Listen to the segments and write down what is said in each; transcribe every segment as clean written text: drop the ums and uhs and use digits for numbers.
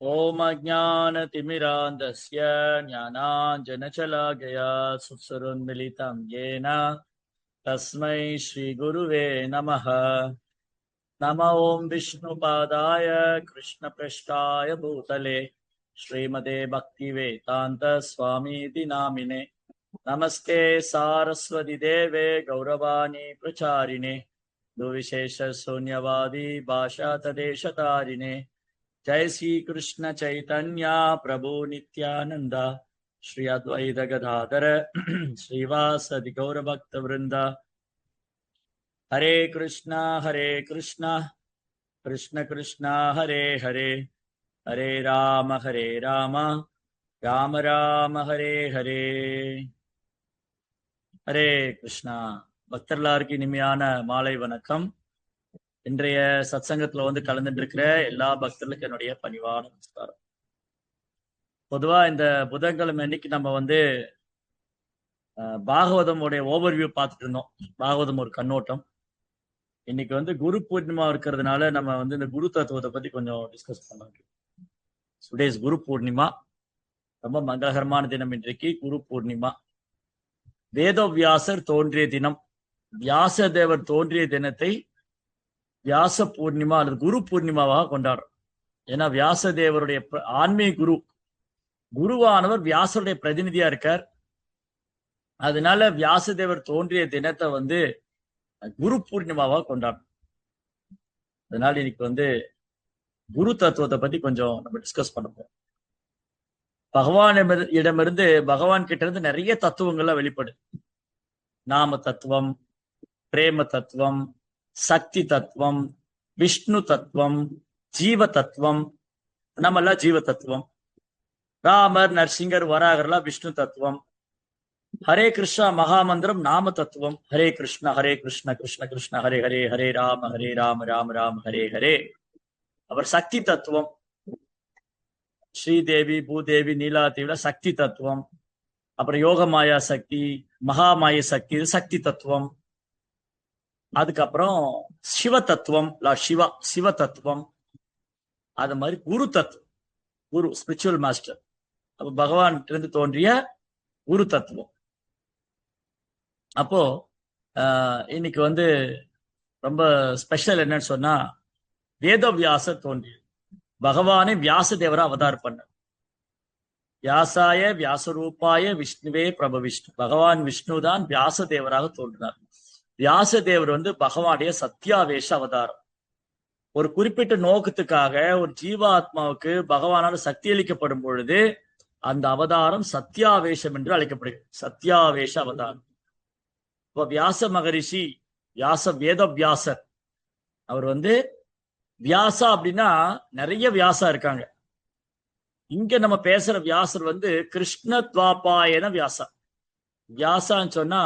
ओम अज्ञानतिमिरान्धस्य ज्ञानाञ्जनशलाकया सुसुरोन्मिलितं येन तस्मै श्रीगुरुवे नमः। नम ओं विष्णुपादाय कृष्णपृष्ठाय भूतले श्रीमते भक्तिवेदान्त स्वामीति नामिने। नमस्ते सारस्वती देवे गौरवाणी प्रचारिणे दुर्विशेष शून्यवादी भाषा तदेशतारिणे। जय श्री कृष्ण चैतन्य प्रभु नित्यानंद श्री अद्वैत गदाधर श्रीवासदि गौर भक्त वृंद। हरे कृष्णा कृष्ण कृष्ण हरे हरे, हरे राम राम राम हरे हरे। हरे कृष्णा பக்தர்களாருக்கு இனிமையான மாலை வணக்கம். இன்றைய சத்சங்கத்துல கலந்துட்டு இருக்கிற எல்லா பக்தர்களுக்கும் என்னுடைய பணிவான நமஸ்காரம். பொதுவா இந்த புதன்கிழமை அன்னைக்கு நம்ம பாகவதம் உடைய ஓவர்வியூ பார்த்துட்டு இருந்தோம். பாகவதம் ஒரு கண்ணோட்டம். இன்னைக்கு குரு பூர்ணிமா இருக்கிறதுனால நம்ம இந்த குரு தத்துவத்தை பத்தி கொஞ்சம் டிஸ்கஸ் பண்ணலாம். டுடேஸ் குரு பூர்ணிமா, ரொம்ப மங்களகரமான தினம். இன்றைக்கு குரு பூர்ணிமா, வேதவியாசர் தோன்றிய தினம். வியாசதேவர் தோன்றிய தினத்தை வியாச பூர்ணிமா அல்லது குரு பூர்ணிமாவாக கொண்டாடுறோம். ஏன்னா வியாசதேவருடைய ஆன்மீக குருவானவர் வியாசருடைய பிரதிநிதியா இருக்கார். அதனால வியாசதேவர் தோன்றிய தினத்தை குரு பூர்ணிமாவாக கொண்டாடுறோம். அதனால இன்னைக்கு குரு தத்துவத்தை பத்தி கொஞ்சம் நம்ம டிஸ்கஸ் பண்ண போறோம். இடமிருந்து பகவான் கிட்ட இருந்து நிறைய தத்துவங்கள்லாம் வெளிப்படுது. நாம தத்துவம், பிரேம தத்துவம், சக்தி தத்துவம், விஷ்ணு தத்துவம், ஜீவ தத்துவம். நம்மெல்லாம் ஜீவ தத்துவம். ராமர், நரசிங்கர், வராகர்லாம் விஷ்ணு தத்துவம். ஹரே கிருஷ்ணா மகாமந்திரம் நாம தத்துவம். ஹரே கிருஷ்ண கிருஷ்ண கிருஷ்ண ஹரே ஹரே, ஹரே ராம ராம ராம ஹரே ஹரே. அவர் சக்தி தத்துவம். ஸ்ரீதேவி, பூதேவி, நீலாதேவில சக்தி தத்துவம். அப்புறம் யோகமாயா சக்தி, மகாமாய சக்தி, இது சக்தி தத்துவம். அதுக்கப்புறம் சிவ தத்துவம், சிவ தத்துவம். அது மாதிரி குரு தத்துவம், குரு ஸ்பிரிச்சுவல் மாஸ்டர். அப்ப பகவான் இருந்து தோன்றிய குரு தத்துவம். அப்போ இன்னைக்கு ரொம்ப ஸ்பெஷல் என்னன்னு சொன்னா, வேதவியாசர் தோன்றியது. பகவானை வியாசதேவரா அவதார் பண்ண. வியாசாய வியாசரூபாய விஷ்ணுவே பிரப விஷ்ணு. பகவான் விஷ்ணு தான் வியாசதேவராக தோன்றினார். வியாசதேவர் பகவானுடைய சத்தியாவேஷ அவதாரம். ஒரு குறிப்பிட்ட நோக்கத்துக்காக ஒரு ஜீவாத்மாவுக்கு பகவானால் சக்தி அளிக்கப்படும் பொழுது அந்த அவதாரம் சத்தியாவேஷம் என்று அழைக்கப்படுகிறது. சத்தியாவேஷ அவதாரம். இப்போ வியாச மகரிஷி, வேத வியாசர், அவர் வியாசா அப்படின்னா நிறைய வியாசா இருக்காங்க. இங்க நம்ம பேசுற வியாசர் கிருஷ்ண துவாபாயன வியாசா. வியாசான்னு சொன்னா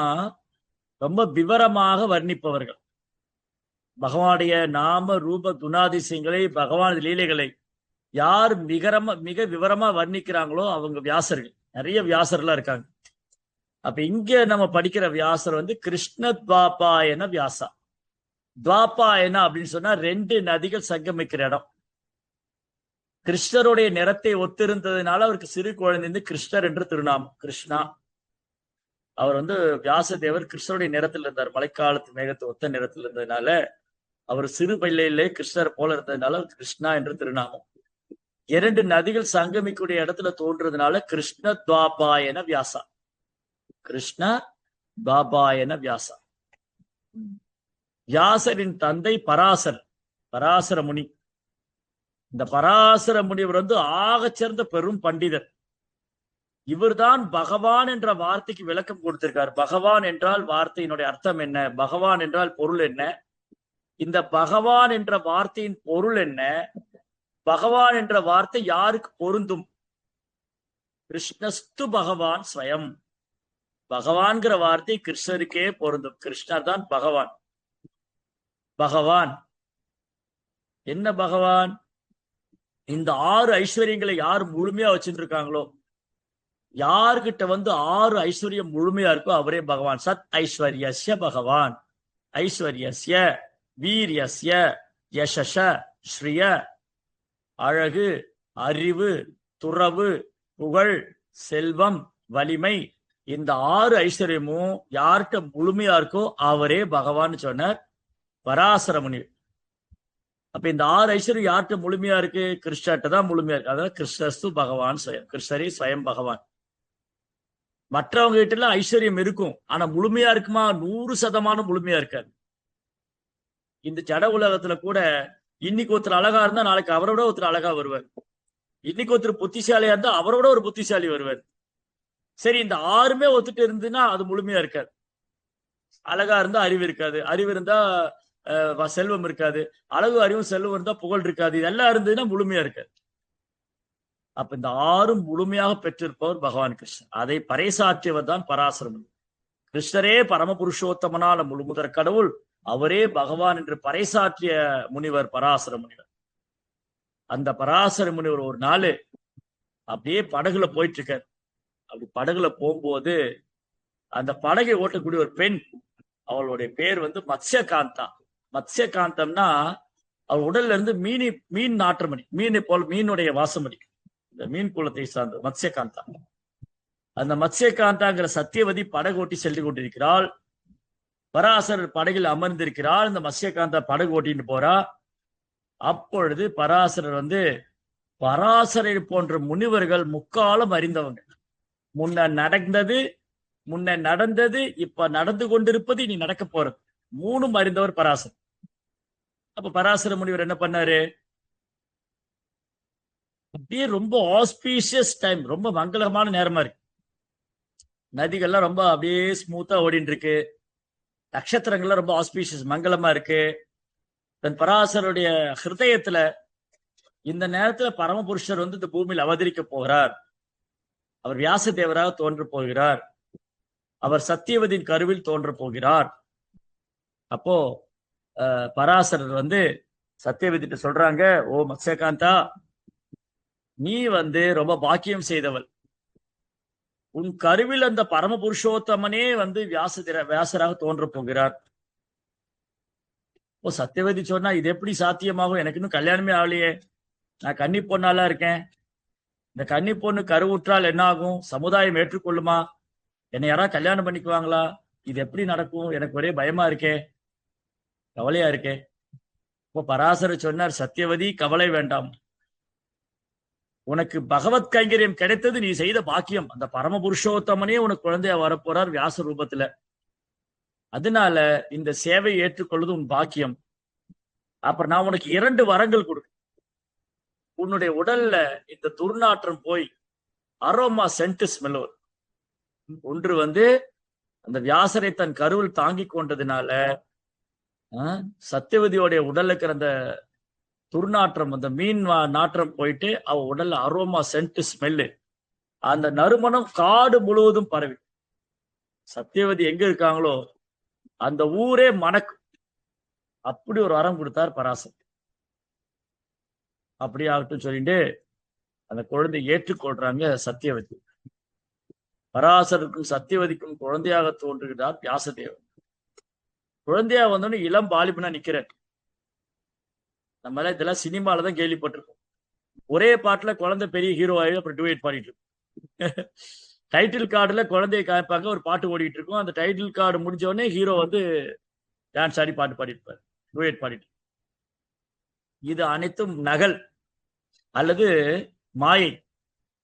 ரொம்ப விவரமாக வர்ணிப்பவர்கள். பகவானுடைய நாம ரூப குணாதிசயங்களை, பகவான் லீலைகளை யார் மிக விவரமா வர்ணிக்கிறாங்களோ அவங்க வியாசர்கள். நிறைய வியாசர்லாம் இருக்காங்க. அப்ப இங்க நம்ம படிக்கிற வியாசர் கிருஷ்ண துவாபாயன வியாசா. துவாபாயனா அப்படின்னு சொன்னா ரெண்டு நதிகள் சங்கமிக்கிற இடம். கிருஷ்ணருடைய நிறத்தை ஒத்திருந்ததுனால அவருக்கு சிறு குழந்தை கிருஷ்ணர் என்று திருநாமம், கிருஷ்ணா. அவர் வியாசதேவர் கிருஷ்ணருடைய நிறத்தில் இருந்தார். மழைக்காலத்து மேகத்தை ஒத்த நிறத்தில் இருந்ததுனால அவர் சிறு பிள்ளையிலே கிருஷ்ணர் போல இருந்ததுனால கிருஷ்ணா என்று திருநாமம். இரண்டு நதிகள் சங்கமிக்கூடிய இடத்துல தோன்றதுனால கிருஷ்ண துவாபாயன வியாசா. கிருஷ்ண துவாபாயன வியாசா. வியாசரின் தந்தை பராசர முனி. இந்த பராசர முனிவர் ஆகச் சிறந்த பெரும் பண்டிதர். இவர்தான் பகவான் என்ற வார்த்தைக்கு விளக்கம் கொடுத்திருக்கார். பகவான் என்றால் வார்த்தையினுடைய அர்த்தம் என்ன, பகவான் என்றால் பொருள் என்ன, இந்த பகவான் என்ற வார்த்தையின் பொருள் என்ன, பகவான் என்ற வார்த்தை யாருக்கு பொருந்தும். கிருஷ்ணஸ்து பகவான் ஸ்வயம். பகவான்கிற வார்த்தை கிருஷ்ணருக்கே பொருந்தும். கிருஷ்ணர் தான் பகவான். பகவான் என்ன? பகவான் இந்த 6 ஐஸ்வர்யங்களை யார் முழுமையா வச்சுட்டு இருக்காங்களோ, யாருக்கிட்ட 6 ஐஸ்வர்யம் முழுமையா இருக்கோ அவரே பகவான். சத் ஐஸ்வர்யஸ்ய பகவான். ஐஸ்வர்யஸ்ய வீரியஸ்ய யசஷ ஸ்ரீய, அழகு, அறிவு, துறவு, புகழ், செல்வம், வலிமை, இந்த 6 ஐஸ்வர்யமும் யார்கிட்ட முழுமையா இருக்கோ அவரே பகவான் சொன்னார் பராசர முனி. அப்ப இந்த 6 ஐஸ்வர்யம் யார்கிட்ட முழுமையா இருக்கு? கிருஷ்ணர்கிட்ட தான் முழுமையா இருக்கு. அதாவது கிருஷ்ணஸ்து பகவான் ஸ்வயம், கிருஷ்ணரே ஸ்வயம் பகவான். மற்றவங்க கிட்ட எல்லாம் ஐஸ்வர்யம் இருக்கும், ஆனா முழுமையா இருக்குமா? 100% முழுமையா இருக்காது. இந்த ஜட உலகத்துல கூட இன்னைக்கு ஒருத்தர் அழகா இருந்தா நாளைக்கு அவரை விட ஒருத்தர் அழகா வருவார். இன்னைக்கு ஒருத்தர் புத்திசாலியா இருந்தா அவரை விட ஒரு புத்திசாலி வருவார். சரி, இந்த 6மே ஒத்துட்டு இருந்துன்னா அது முழுமையா இருக்காது. அழகா இருந்தா அறிவு இருக்காது, அறிவு இருந்தா செல்வம் இருக்காது, அழகு அறிவும் செல்வம் இருந்தா புகழ் இருக்காது. இதெல்லாம் இருந்ததுன்னா முழுமையா இருக்காது. அப்ப இந்த 6ம் முழுமையாக பெற்றிருப்பவர் பகவான் கிருஷ்ணன். அதை பறைசாற்றியவர் தான் பராசரமன். கிருஷ்ணரே பரமபுருஷோத்தமனான முழுமுதற் கடவுள், அவரே பகவான் என்று பறைசாற்றிய முனிவர் பராசர முனிவர். அந்த பராசர முனிவர் ஒரு நாள் அப்படியே படகுல போயிட்டு இருக்கார். அப்படி படகுல போகும்போது அந்த படகை ஓட்டக்கூடிய ஒரு பெண், அவளுடைய பேர் மத்ஸ்யகாந்தா. மத்ஸ்யகாந்தம்னா அவள் உடல்ல இருந்து மீன் நாற்றமணி, மீனை போல் மீனுடைய வாசமணி, இந்த மீன் குலத்தை சார்ந்த மத்ஸ்யகாந்தா. அந்த மத்ஸ்யகாந்தாங்கிற சத்தியவதி படகு ஓட்டி சென்று கொண்டிருக்கிறாள். பராசரர் படகில் அமர்ந்திருக்கிறாள். இந்த மத்ஸ்யகாந்தா படகு ஓட்டிட்டு போறா. அப்பொழுது பராசரர் பராசரர் போன்ற முனிவர்கள் முக்காலம் அறிந்தவங்க. முன்ன நடந்தது, இப்ப நடந்து கொண்டிருப்பது, இனி நடக்க போறது, 3ம் அறிந்தவர் பராசரர். அப்ப பராசர முனிவர் என்ன பண்ணாரு? அப்படியே ரொம்ப ஆஸ்பீஷியஸ் டைம், ரொம்ப மங்களகமான நேரமா இருக்கு. நதிகள்லாம் ரொம்ப அப்படியே ஸ்மூத்தா ஓடிட்டு இருக்கு. நட்சத்திரங்கள்லாம் ரொம்ப ஆஸ்பீஷியஸ் மங்களமா இருக்கு. தன் பராசருடைய ஹிருதயத்துல இந்த நேரத்துல பரமபுருஷர் இந்த பூமியில் அவதரிக்க போகிறார். அவர் வியாச தேவராக தோன்ற போகிறார். அவர் சத்தியவதியின் கருவில் தோன்ற போகிறார். அப்போ பராசரர் சத்தியவதிட்ட சொல்றாங்க, ஓ மத்ஸ்யகாந்தா, நீ ரொம்ப பாக்கியம் செய்தவள். உன் கருவில் அந்த பரமபுருஷோத்தமனே வியாசராக தோன்ற போகிறார். ஓ, சத்தியவதி சொன்னா, இது எப்படி சாத்தியமாகும்? எனக்கு இன்னும் கல்யாணமே ஆகலையே, நான் கன்னி பொண்ணாலாம் இருக்கேன். இந்த கன்னி பொண்ணு கருவுற்றால் என்ன ஆகும்? சமுதாயம் ஏற்றுக்கொள்ளுமா? என்னை யாராவது கல்யாணம் பண்ணிக்குவாங்களா? இது எப்படி நடக்கும்? எனக்கு ஒரே பயமா இருக்கே, கவலையா இருக்கே. இப்போ பராசரர் சொன்னார், சத்தியவதி, கவலை வேண்டாம். உனக்கு பகவத் கைங்கரியம் கிடைத்தது நீ செய்த பாக்கியம். அந்த பரமபுருஷோத்தமனே உனக்கு குழந்தையா வரப்போறார் வியாச ரூபத்துல. அதனால இந்த சேவையை ஏற்றுக்கொள்வது உன் பாக்கியம். அப்புறம் நான் உனக்கு 2 வரங்கள் கொடுக்க. உன்னுடைய உடல்ல இந்த துர்நாற்றம் போய் அரோமா சென்ட் ஸ்மெல் வரும். ஒன்று அந்த வியாசரை தன் கருவில் தாங்கி கொண்டதுனால சத்தியவதியோடைய உடல்ல இருக்கிற அந்த துர்நாற்றம், அந்த மீன் நாற்றம் போயிட்டு அவ உடல்ல அரோமா சென்ட் ஸ்மெல்லு, அந்த நறுமணம் காடு முழுவதும் பரவி, சத்தியவதி எங்க இருக்காங்களோ அந்த ஊரே மணக்கும். அப்படி ஒரு வரம் கொடுத்தார் பராசர். அப்படி ஆகட்டும் சொல்லிட்டு அந்த குழந்தை ஏற்றுக்கொள்றாங்க சத்தியவதி. பராசருக்கும் சத்தியவதிக்கும் குழந்தையாக தோன்றுகிறார் வியாசதேவன். குழந்தையா வந்தோன்னு இளம் பாலிபனா நிக்கிறார். நம்ம இதெல்லாம் சினிமாலதான் கேள்விப்பட்டிருக்கோம். ஒரே பாட்டுல குழந்தை பெரிய ஹீரோ ஆகி அப்புறம் டுவேட் பாடிட்டு இருக்கும். டைட்டில் கார்டுல குழந்தைய காய்ப்பாங்க, ஒரு பாட்டு ஓடிட்டு இருக்கும். அந்த டைட்டில் கார்டு முடிஞ்ச உடனே ஹீரோ டான்ஸ் ஆடி பாட்டு பாடிருப்பார், டுவேட் பாடிட்டு. இது அனைத்தும் நகல் அல்லது மாயை.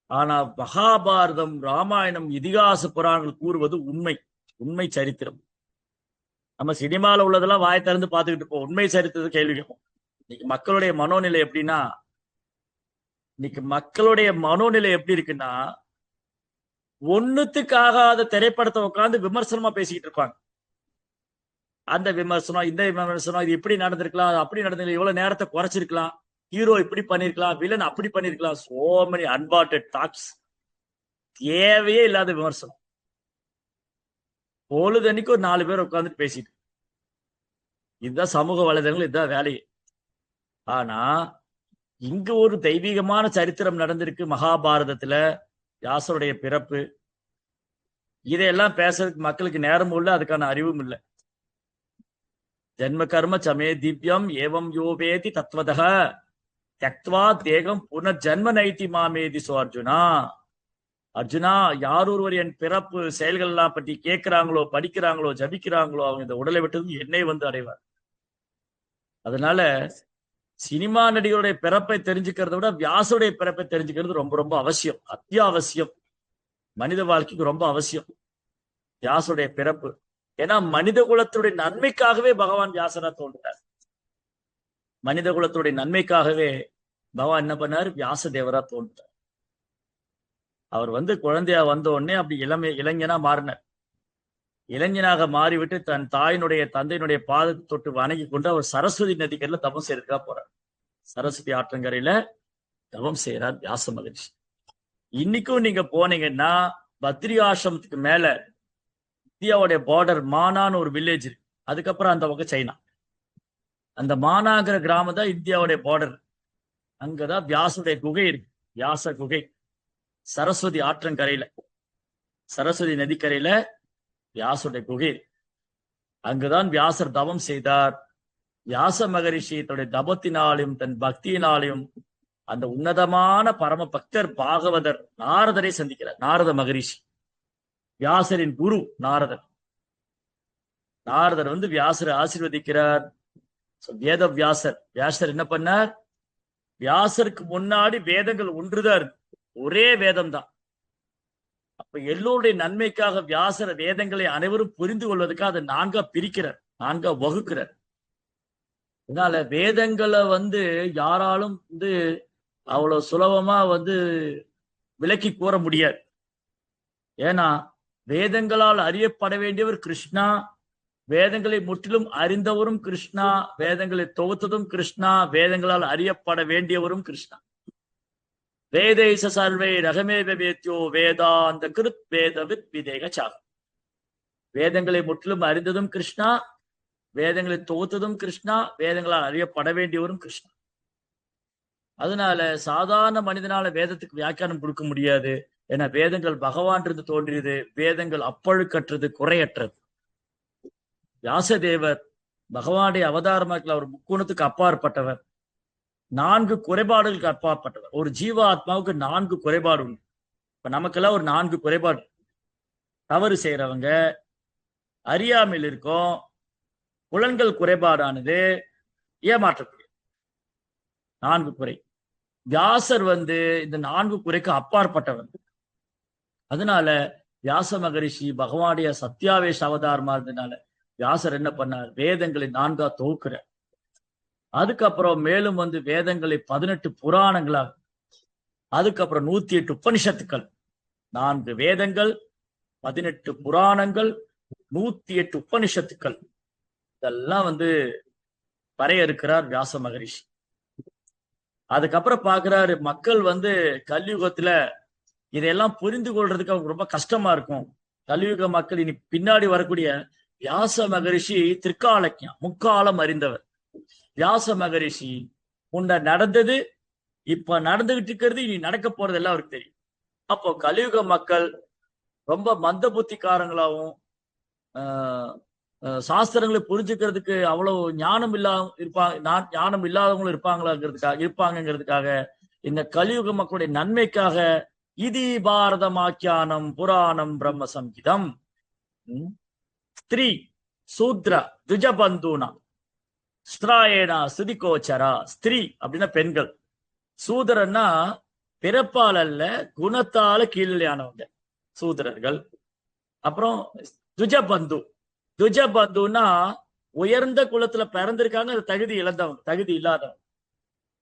ஆனா மகாபாரதம், ராமாயணம், இதிகாச புராணங்கள் கூறுவது உண்மை சரித்திரம். நம்ம சினிமால உள்ளதெல்லாம் வாய் திறந்து பார்த்துக்கிட்டு இருப்போம், உண்மை சரித்திரத்தை கேள்வி கேட்போம். இன்னைக்கு மக்களுடைய மனோநிலை எப்படின்னா, எப்படி இருக்குன்னா, ஒண்ணுத்துக்காகாத திரைப்படத்தை உட்காந்து விமர்சனமா பேசிக்கிட்டு இருப்பாங்க. அந்த விமர்சனம், இந்த விமர்சனம், இது இப்படி நடந்திருக்கலாம், அது அப்படி நடந்திருக்கலாம், இவ்வளவு நேரத்தை குறைச்சிருக்கலாம், ஹீரோ இப்படி பண்ணிருக்கலாம், வில்லன் அப்படி பண்ணிருக்கலாம். சோ மெனி அன்வான்டட் தாட்ஸ், தேவையே இல்லாத விமர்சனம். பொழுதன்னைக்கு ஒரு 4 பேர் உட்காந்துட்டு பேசிட்டு, இதுதான் சமூக வலைதளங்கள், இதுதான் வேலையே. ஆனா இங்க ஒரு தெய்வீகமான சரித்திரம் நடந்திருக்கு மகாபாரதத்துல, வியாசருடைய பிறப்பு. இதையெல்லாம் பேசுறதுக்கு மக்களுக்கு நேரமும் இல்லை, அதுக்கான அறிவும் இல்லை. ஜென்ம கர்ம சமே திவ்யம் ஏவம் யோவேதி தத்வதக. தியக்த்வா தேகம் புனர்ஜன்ம நைதி மாமேதி. சோ அர்ஜுனா, அர்ஜுனா, யார் ஒருவர் என் பிறப்பு செயல்கள் எல்லாம் பற்றி கேட்கிறாங்களோ, படிக்கிறாங்களோ, ஜபிக்கிறாங்களோ, அவங்க இந்த உடலை விட்டது என்னை வந்து அடைவார். அதனால சினிமா நடிகருடைய பிறப்பை தெரிஞ்சுக்கிறத விட வியாசருடைய பிறப்பை தெரிஞ்சுக்கிறது ரொம்ப ரொம்ப அவசியம், அத்தியாவசியம், மனித வாழ்க்கைக்கு ரொம்ப அவசியம் வியாசருடைய பிறப்பு. ஏன்னா மனித குலத்துடைய நன்மைக்காகவே பகவான் வியாசரா தோன்றார். மனித குலத்துடைய நன்மைக்காகவே பகவான் என்ன பண்ணார், வியாச தேவரா தோன்றார். அவர் வந்து குழந்தையா வந்த உடனே அப்படி இளைஞனா மாறினார். இளைஞனாக மாறிவிட்டு தன் தாயினுடைய தந்தையினுடைய பாதத்தை தொட்டு வணங்கி கொண்டு அவர் சரஸ்வதி நதிக்கரையில தவம் செய்யறதுக்காக போறார். சரஸ்வதி ஆற்றங்கரையில தவம் செய்யறார் வியாச மகரிஷி. இன்னைக்கும் நீங்க போனீங்கன்னா பத்ரி ஆசிரமத்துக்கு மேல இந்தியாவுடைய பார்டர் மானான்னு ஒரு வில்லேஜ் இருக்கு. அதுக்கப்புறம் அந்த பக்கம் சைனா. அந்த மானாங்கிற கிராமம் தான் இந்தியாவுடைய பார்டர். அங்கதான் வியாசுடைய குகை இருக்கு, வியாச குகை. சரஸ்வதி ஆற்றங்கரையில, சரஸ்வதி நதிக்கரையில வியாசுடைய குகை. அங்குதான் வியாசர் தவம் செய்தார். வியாச மகரிஷி தன்னுடைய தபத்தினாலையும் தன் பக்தியினாலையும் அந்த உன்னதமான பரம பக்தர் பாகவதர் நாரதரை சந்திக்கிறார். நாரத மகரிஷி, வியாசரின் குரு நாரதர். நாரதர் வந்து வியாசரை ஆசீர்வதிக்கிறார். வேத வியாசர், வியாசர் என்ன பண்ணார், வியாசருக்கு முன்னாடி வேதங்கள் ஒன்றுதான் இருக்கு, ஒரே வேதம் தான். அப்ப எல்லோருடைய நன்மைக்காக வியாசர வேதங்களை அனைவரும் புரிந்து கொள்வதற்காக அதை நான்கா பிரிக்கிறார், நான்கா வகுக்கிறார். அதனால வேதங்களை வந்து யாராலும் வந்து அவ்வளவு சுலபமா வந்து விலக்கி கூற முடியாது. ஏன்னா வேதங்களால் அறியப்பட வேண்டியவர் கிருஷ்ணா, வேதங்களை முற்றிலும் அறிந்தவரும் கிருஷ்ணா, வேதங்களை தொகுத்ததும் கிருஷ்ணா, வேதங்களால் அறியப்பட வேண்டியவரும் கிருஷ்ணா. வேதைச சர்வே ரகமேவ வேத்யோ வேதாந்த கிருத் வேதவித் விதேக சாகம். வேதங்களை முற்றிலும் அறிந்ததும் கிருஷ்ணா, வேதங்களை தொகுத்ததும் கிருஷ்ணா, வேதங்களால் அறியப்பட வேண்டியவரும் கிருஷ்ணா. அதனால சாதாரண மனிதனால வேதத்துக்கு வியாக்கியானம் கொடுக்க முடியாது. ஏன்னா வேதங்கள் பகவான் இருந்து தோன்றியது, வேதங்கள் அப்பழுக்கற்றது, குறையற்றது. வியாசதேவர் பகவானுடைய அவதாரமாக்கல, அவர் முக்குணத்துக்கு அப்பாற்பட்டவர், 4 குறைபாடுகளுக்கு அப்பாற்பட்டவர். ஒரு ஜீவ ஆத்மாவுக்கு 4 குறைபாடு உண்டு. இப்ப நமக்கெல்லாம் ஒரு 4 குறைபாடு. தவறு செய்யறவங்க, அறியாமையில் இருக்கும், புலன்கள் குறைபாடானது, ஏமாற்றக்கூடிய 4 குறை. வியாசர் வந்து இந்த 4 குறைக்கு அப்பாற்பட்டவர். அதனால வியாச மகரிஷி பகவானுடைய சத்தியாவேஷ அவதாரமா இருந்ததுனால வியாசர் என்ன பண்ணார், வேதங்களை 4ஆ தொகுக்கிறார். அதுக்கப்புறம் மேலும் வந்து வேதங்களை 18 புராணங்களாக, அதுக்கப்புறம் 108 உபனிஷத்துக்கள், 4 வேதங்கள், 18 புராணங்கள், 108 உபனிஷத்துக்கள், இதெல்லாம் வந்து வரையறுக்கிறார் வியாச மகரிஷி. அதுக்கப்புறம் பாக்குறாரு, மக்கள் வந்து கலியுகத்துல இதையெல்லாம் புரிந்து கொள்றதுக்கு அவங்க ரொம்ப கஷ்டமா இருக்கும். கலியுக மக்கள் இனி பின்னாடி வரக்கூடிய வியாச மகரிஷி திரிகாலஜ்ஞா, முக்காலம் அறிந்தவர். வியாச மகரிஷி முன்ன நடந்தது, இப்ப நடந்துகிட்டு இருக்கிறது, இனி நடக்க போறது எல்லாம் அவருக்கு தெரியும். அப்போ கலியுக மக்கள் ரொம்ப மந்த புத்திக்காரங்களாகவும் சாஸ்திரங்களை புரிஞ்சுக்கிறதுக்கு அவ்வளவு ஞானம் ஞானம் இல்லாதவங்களும் இருப்பாங்கிறதுக்காக இந்த கலியுக மக்களுடைய நன்மைக்காக இதி பாரதமாக்கியானம் புராணம் பிரம்ம சங்கீதம் ஸ்திரீ சூத்ர துஜபந்தூனா ஸ்திராயேனா சுதிகோச்சரா. ஸ்திரீ அப்படின்னா பெண்கள், சூதரன்னா பிறப்பால் அல்ல குணத்தால கீழ்நிலையானவங்க சூதரர்கள். அப்புறம் துஜபந்து, துஜபந்துனா உயர்ந்த குலத்துல பிறந்திருக்காங்க, அது தகுதி இழந்தவங்க, தகுதி இல்லாதவங்க.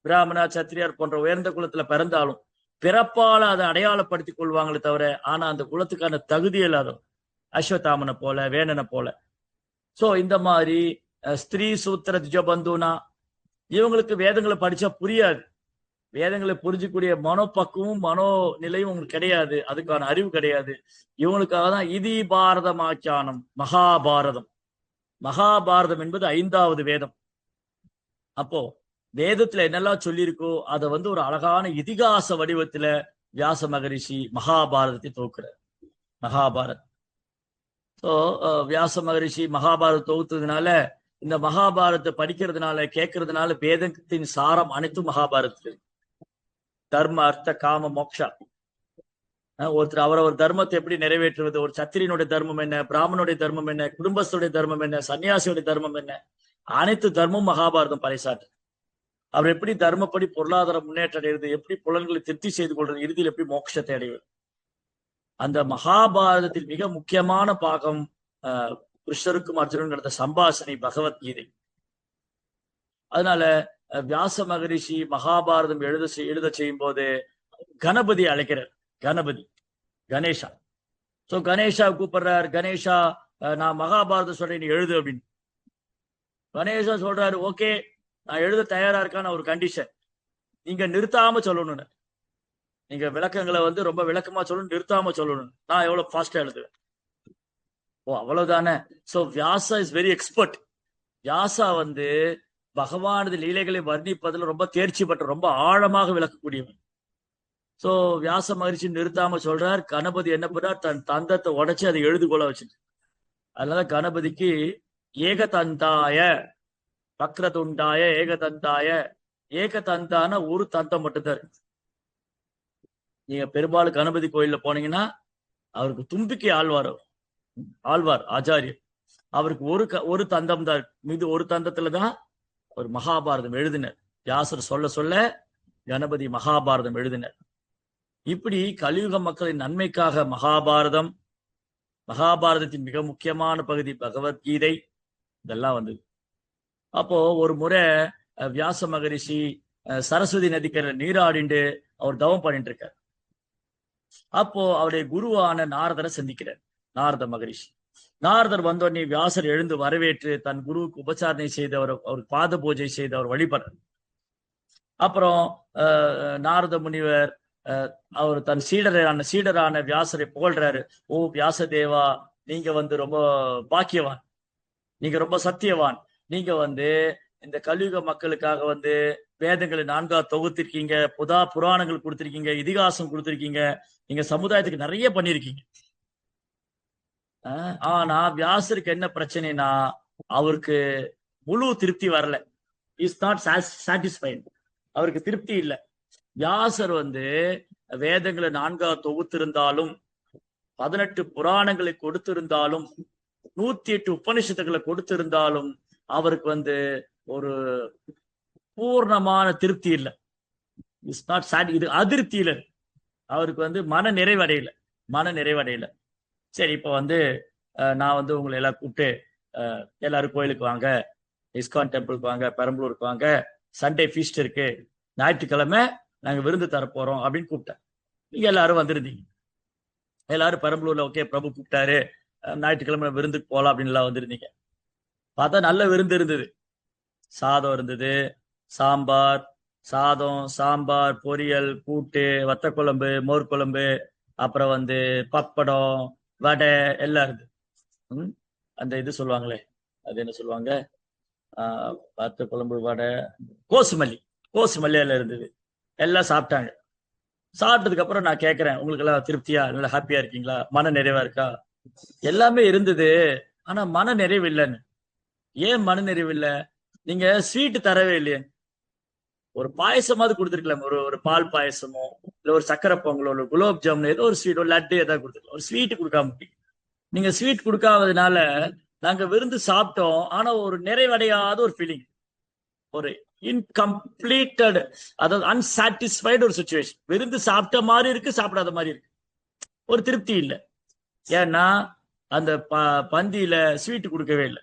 பிராமணா சத்திரியார் போன்ற உயர்ந்த குலத்துல பிறந்தாலும் பிறப்பால அதை அடையாளப்படுத்திக் கொள்வாங்களே தவிர, ஆனா அந்த குலத்துக்கான தகுதி இல்லாதவங்க, அஸ்வத்தாமனை போல, வேணனை போல. சோ இந்த மாதிரி ஸ்திரீ சூத்திர துஜபந்துனா இவங்களுக்கு வேதங்களை படிச்சா புரியாது, வேதங்களை புரிஞ்சக்கூடிய மனோபக்குவமும் மனோ நிலையும் உங்களுக்கு கிடையாது, அதுக்கான அறிவு கிடையாது. இவங்களுக்காக தான் இதி பாரதமாக்கியானம் மகாபாரதம். மகாபாரதம் என்பது 5வது வேதம். அப்போ வேதத்துல என்னெல்லாம் சொல்லியிருக்கோ அதை வந்து ஒரு அழகான இதிகாச வடிவத்துல வியாச மகரிஷி மகாபாரதத்தை தொகுக்கிறார். மகாபாரத். ஸோ வியாச மகரிஷி மகாபாரதம் தொகுத்ததுனால இந்த மகாபாரதத்தை படிக்கிறதுனால கேட்கறதுனால வேதத்தின் சாரம் அனைத்தும் மகாபாரதத்தில். தர்ம அர்த்த காம மோக்ஷா. ஒருத்தர் அவரவர் தர்மத்தை எப்படி நிறைவேற்றுவது, ஒரு சத்திரியனுடைய தர்மம் என்ன, பிராமணுடைய தர்மம் என்ன, குடும்பஸ்தனுடைய தர்மம் என்ன, சன்னியாசியுடைய தர்மம் என்ன, அனைத்து தர்மமும் மகாபாரதம் பறைசாற்று. அவர் எப்படி தர்மப்படி பொருளாதார முன்னேற்றம் அடைகிறது, எப்படி புலன்களை திருப்தி செய்து கொள்றது, இறுதியில் எப்படி மோட்சத்தை அடைவது. அந்த மகாபாரதத்தில் மிக முக்கியமான பாகம் கிருஷ்ணருக்கும் அர்ஜுனன் நடந்த சம்பாஷணை பகவத்கீதை. அதனால வியாச மகரிஷி மகாபாரதம் எழுத செய்யும் போது கணபதி அழைக்கிறார். கணேஷா. சோ கணேஷா கூப்பிடுறார். கணேஷா, நான் மகாபாரதம் சொல்றேன், நீ எழுது அப்படின்னு. கணேசா சொல்றாரு, ஓகே நான் எழுத தயாரா இருக்கான்னு ஒரு கண்டிஷன், நீங்க நிறுத்தாம சொல்லணும்னு. நீங்க விளக்கங்களை ரொம்ப விளக்கமா சொல்லணும், நிறுத்தாம சொல்லணும். நான் எவ்வளவு ஃபாஸ்டா எழுதுவேன். ஓ அவ்வளவுதானே. So Vyasa is very expert. Vyasa பகவானது லீலைகளை வர்ணிப்பதில் ரொம்ப தேர்ச்சி பெற்ற, ரொம்ப ஆழமாக விளக்கக்கூடியவன். சோ வியாச மகிழ்ச்சி நிறுத்தாம சொல்றார். கணபதி என்ன பண்ணார், தன் தந்தத்தை உடைச்சு அதை எழுதுகொள்ள வச்சுட்டு. அதனால கணபதிக்கு ஏகதந்தாய வக்ரதுண்டாய ஏகதந்தாய, ஏகதந்தான ஒரு தந்தம் மட்டும்தான் இருக்கு. நீங்க பெரும்பாலும் கணபதி கோயில்ல போனீங்கன்னா அவருக்கு தும்பிக்கை ஆழ்வார் ஆச்சாரியர், அவருக்கு ஒரு தந்தம் தான். மீது ஒரு தந்தத்துலதான் ஒரு மகாபாரதம் எழுதினர். வியாசர் சொல்ல சொல்ல கணபதி மகாபாரதம் எழுதினர். இப்படி கலியுக மக்களின் நன்மைக்காக மகாபாரதத்தின் மிக முக்கியமான பகுதி பகவத்கீதை இதெல்லாம் வந்தது. அப்போ ஒரு முறை வியாச மகரிஷி சரஸ்வதி நதிக்கரை நீராடிண்டு அவர் தவம் பண்ணிட்டு இருக்கார். அப்போ அவருடைய குருவான நாரதரை சந்திக்கிறார். நாரத மகரிஷி. நாரதர் வந்தோடனே வியாசர் எழுந்து வரவேற்று தன் குருவுக்கு உபச்சாரணை செய்து அவர் பாத பூஜை செய்து அவர் வழிபடுறார். அப்புறம் நாரத முனிவர் அவர் தன் சீடரான வியாசரை புகழ்றாரு. ஓ வியாசதேவா, நீங்க ரொம்ப பாக்கியவான், நீங்க ரொம்ப சத்தியவான். நீங்க இந்த கலியுக மக்களுக்காக வேதங்களை 4 தொகுத்திருக்கீங்க, புராணங்கள் கொடுத்திருக்கீங்க, இதிகாசம் கொடுத்திருக்கீங்க, நீங்க சமுதாயத்துக்கு நிறைய பண்ணிருக்கீங்க. ஆனா வியாசருக்கு என்ன பிரச்சனைனா, அவருக்கு முழு திருப்தி வரல. Is not satisfied. அவருக்கு திருப்தி இல்லை. வியாசர் வேதங்களை 4 தொகுத்திருந்தாலும், 18 புராணங்களை கொடுத்திருந்தாலும், 108 உபனிஷத்துக்களை கொடுத்திருந்தாலும் அவருக்கு ஒரு பூர்ணமான திருப்தி இல்லை. இட்ஸ் நாட் இது அதிருப்தி இல்லை. அவருக்கு மன நிறைவடையல. சரி, இப்ப நான் உங்களை எல்லாம் கூப்பிட்டு எல்லாரும் கோயிலுக்கு வாங்க, இஸ்கான் டெம்பிளுக்கு வாங்க, பெரம்பலூருக்கு வாங்க, சண்டே ஃபீஸ்ட் இருக்கு, ஞாயிற்றுக்கிழமை நாங்க விருந்து தரப்போறோம் அப்படின்னு கூப்பிட்டேன். நீங்க எல்லாரும் வந்திருந்தீங்க. எல்லாரும் பெரம்பலூர்ல ஓகே பிரபு கூப்பிட்டாரு, ஞாயிற்றுக்கிழமை விருந்துக்கு போலாம் அப்படின்னு எல்லாம் வந்திருந்தீங்க. பார்த்தா நல்ல விருந்து இருந்தது. சாதம் இருந்தது, சாம்பார், பொரியல், கூட்டு, வத்த குழம்பு, மோர் குழம்பு, அப்புறம் பப்படம், வடை எல்லாம் இருந்தது. அந்த இது சொல்லுவாங்களே, அது என்ன சொல்லுவாங்க, வத்த குழம்பு, வடை, கோசுமல்லி எல்லாம் இருந்தது. எல்லாம் சாப்பிட்டாங்க. சாப்பிட்டதுக்கு அப்புறம் நான் கேட்கிறேன், உங்களுக்கு எல்லாம் திருப்தியா, நல்லா ஹாப்பியா இருக்கீங்களா, மன நிறைவா இருக்கா? எல்லாமே இருந்தது, ஆனா மன நிறைவு இல்லைன்னு. ஏன் மன நிறைவு இல்லை? நீங்க ஸ்வீட் தரவே இல்லையே. ஒரு பாயசமாவது கொடுத்துருக்கலாம். ஒரு பால் பாயசமோ, இல்ல ஒரு சக்கரை பொங்கலோ, ஒரு குலோப் ஜாமுன், ஏதோ ஒரு ஸ்வீட், ஒரு லட்டு ஏதாவது கொடுத்துருக்கலாம். ஒரு ஸ்வீட் கொடுக்காம நீங்க ஸ்வீட் கொடுக்காததுனால நாங்க விருந்து சாப்பிட்டோம், ஆனா ஒரு நிறைவடையாத ஒரு ஃபீலிங், ஒரு இன்கம்ப்ளீட்டட், அதாவது அன்சாட்டிஸ்ஃபைடு ஒரு சுச்சுவேஷன். விருந்து சாப்பிட்ட மாதிரி இருக்கு, சாப்பிடாத மாதிரி இருக்கு, ஒரு திருப்தி இல்லை. ஏன்னா அந்த பந்தியில ஸ்வீட் கொடுக்கவே இல்லை.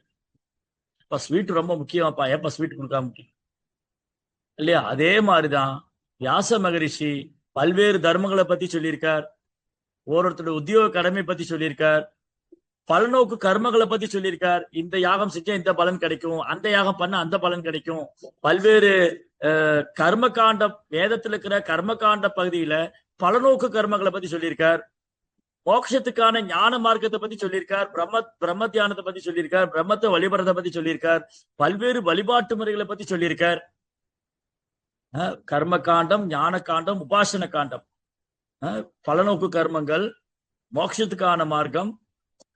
இப்ப ஸ்வீட் ரொம்ப முக்கியமாப்பா, ஏப்பா ஸ்வீட் கொடுக்காம முடியும் இல்லையா? அதே மாதிரிதான் வியாச மகரிஷி பல்வேறு தர்மங்களை பத்தி சொல்லியிருக்கார், ஒவ்வொருத்தருடைய உத்தியோக கடமை பத்தி சொல்லியிருக்கார், பலநோக்கு கர்மங்களை பத்தி சொல்லியிருக்கார். இந்த யாகம் செஞ்சா இந்த பலன் கிடைக்கும், அந்த யாகம் பண்ண அந்த பலன் கிடைக்கும். பல்வேறு கர்மகாண்ட, வேதத்துல இருக்கிற கர்மகாண்ட பகுதியில பலநோக்கு கர்மங்களை பத்தி சொல்லியிருக்கார். மோட்சத்துக்கான ஞான மார்க்கத்தை பத்தி சொல்லியிருக்கார், பிரம்ம தியானத்தை பத்தி சொல்லியிருக்கார், பிரம்மத்தை வழிபடுறதை பத்தி சொல்லியிருக்கார், பல்வேறு வழிபாட்டு முறைகளை பத்தி சொல்லியிருக்கார். கர்ம காண்டம், ஞான காண்டம், உபாசன காண்டம், பலநோக்கு கர்மங்கள், மோட்சத்துக்கான மார்க்கம்,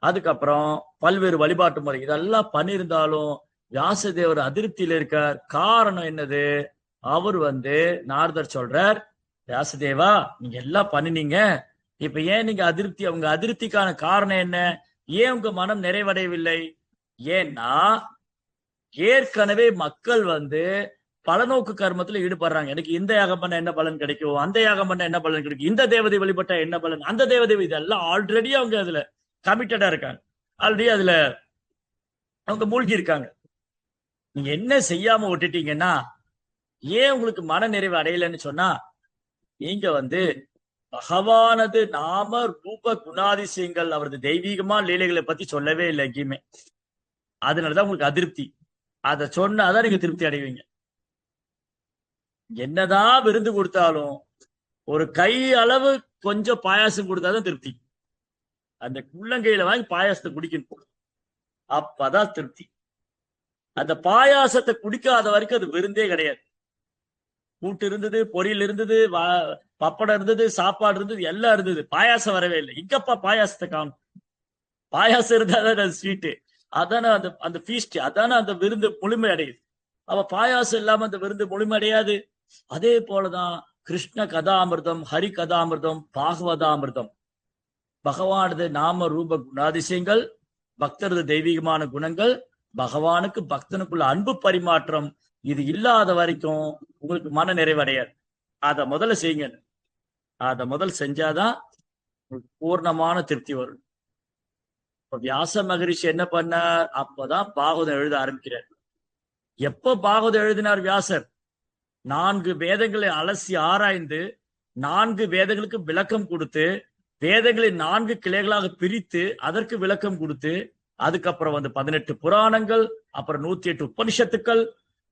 அதுக்கப்புறம் பல்வேறு வழிபாட்டு முறை, இதெல்லாம் பண்ணியிருந்தாலும் வியாசதேவர் அதிருப்தியில இருக்கார். காரணம் என்னது? அவர் நாரதர் சொல்றார், வியாசதேவா நீங்க எல்லாம் பண்ணினீங்க, இப்ப ஏன் நீங்க அதிருப்தி? அவங்க அதிருப்திக்கான காரணம் என்ன? ஏன் உங்க மனம் நிறைவடையவில்லை? ஏன்னா ஏற்கனவே மக்கள் பலநோக்கு கர்மத்துல ஈடுபடுறாங்க. எனக்கு இந்த யாகம் பண்ண என்ன பலன் கிடைக்கும், அந்த யாகம் பண்ண என்ன பலன் கிடைக்கும், இந்த தேவதை வழிபட்ட என்ன பலன், அந்த தேவதை, இதெல்லாம் ஆல்ரெடி அவங்க அதுல கமிட்டடா இருக்காங்க. ஆல்ரெடி அதுல அவங்க மூழ்கி இருக்காங்க. நீங்க என்ன செய்யாம விட்டுட்டீங்கன்னா, ஏன் உங்களுக்கு மன நிறைவு அடையலன்னு சொன்னா, நீங்க பகவானது நாம ரூப குணாதிசயங்கள் அவரது தெய்வீகமா லீலைகளை பத்தி சொல்லவே இல்லை எங்கேயுமே. அதனாலதான் உங்களுக்கு அதிருப்தி. அதை சொன்னாதான் நீங்க திருப்தி அடைவீங்க. என்னதான் விருந்து கொடுத்தாலும் ஒரு கை அளவு கொஞ்சம் பாயாசம் கொடுத்தாதான் திருப்தி. அந்த உள்ளங்கையில வாங்கி பாயாசத்தை குடிக்கணும், அப்பதான் திருப்தி. அந்த பாயாசத்தை குடிக்காத வரைக்கும் அது விருந்தே கிடையாது. கூட்டு இருந்தது, பொரியல் இருந்தது, பப்படம் இருந்தது, சாப்பாடு இருந்தது, எல்லாம் இருந்தது, பாயாசம் வரவே இல்லை. இங்கப்பா பாயாசத்தை காணும். பாயாசம் இருந்தாதான் அது ஸ்வீட்டு, அதானே அந்த அந்த ஃபீஸ்ட், அதானே அந்த விருந்து முழுமை அடையுது. அவ பாயாசம் இல்லாம அந்த விருந்து முழுமை அடையாது. அதே போலதான் கிருஷ்ண கதாமிர்தம், ஹரி கதாமிர்தம், பாகவதாமிர்தம், பகவானது நாம ரூப குணாதிசயங்கள், பக்தரது தெய்வீகமான குணங்கள், பகவானுக்கு பக்தனுக்குள்ள அன்பு பரிமாற்றம், இது இல்லாத வரைக்கும் உங்களுக்கு மன நிறைவடையாது. அத முதல்ல செய்யுங்க. அத முதல் செஞ்சாதான் உங்களுக்கு பூர்ணமான திருப்தி வரும். இப்ப வியாச மகரிஷி என்ன பண்ணார்? அப்பதான் பாகவதம் எழுத ஆரம்பிக்கிறார். எப்ப பாகவதம் எழுதினார் வியாசர்? 4 வேதங்களை அலசி ஆராய்ந்து 4 வேதங்களுக்கு விளக்கம் கொடுத்து, வேதங்களை 4 கிளைகளாக பிரித்து அதற்கு விளக்கம் கொடுத்து, அதுக்கப்புறம் 18 புராணங்கள், அப்புறம் 108 உபனிஷத்துக்கள்,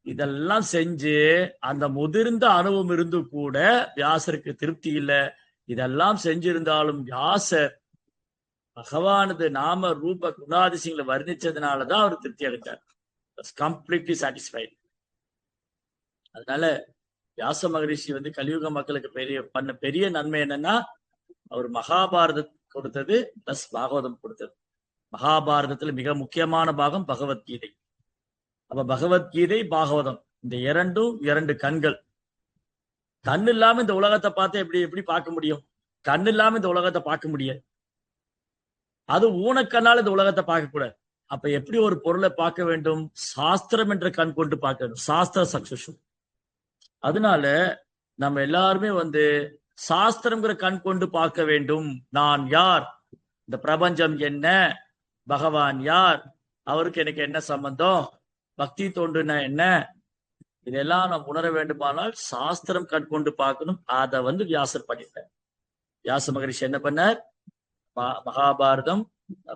இதெல்லாம் செஞ்சு அந்த முதிர்ந்த அனுபவம் இருந்து கூட வியாசருக்கு திருப்தி இல்லை. இதெல்லாம் செஞ்சிருந்தாலும் வியாசர் பகவானது நாம ரூப குணாதிசயங்களை வர்ணிச்சதுனாலதான் அவர் திருப்தி அடைந்தார். Completely satisfied. அதனால வியாச மகரிஷி கலியுக மக்களுக்கு பண்ண பெரிய நன்மை என்னன்னா, அவர் மகாபாரதம் கொடுத்தது பிளஸ் பாகவதம் கொடுத்தது. மகாபாரதத்துல மிக முக்கியமான பாகம் பகவத்கீதை. அப்ப பகவத்கீதை, பாகவதம், இந்த இரண்டும் 2 கண்கள். கண் இல்லாம இந்த உலகத்தை பார்த்து எப்படி எப்படி பார்க்க முடியும்? கண் இல்லாம இந்த உலகத்தை பார்க்க முடியாது. அது ஊனக்கண்ணால் இந்த உலகத்தை பார்க்க கூடாது. அப்ப எப்படி ஒரு பொருளை பார்க்க வேண்டும்? சாஸ்திரம் என்ற கண் கொண்டு பார்க்க வேண்டும். சாஸ்திர சக்சஸும். அதனால நம்ம எல்லாருமே சாஸ்திரம்ங்கிற கண் கொண்டு பார்க்க வேண்டும். நான் யார்? இந்த பிரபஞ்சம் என்ன? பகவான் யார்? அவருக்கு எனக்கு என்ன சம்பந்தம்? பக்தி தோன்றுனா என்ன? இதெல்லாம் நாம் உணர வேண்டுமானால் சாஸ்திரம் கண் கொண்டு பார்க்கணும். அதை வியாசர் பண்ணிட்டார். வியாச மகரிஷி என்ன பண்ணார்? மகாபாரதம்,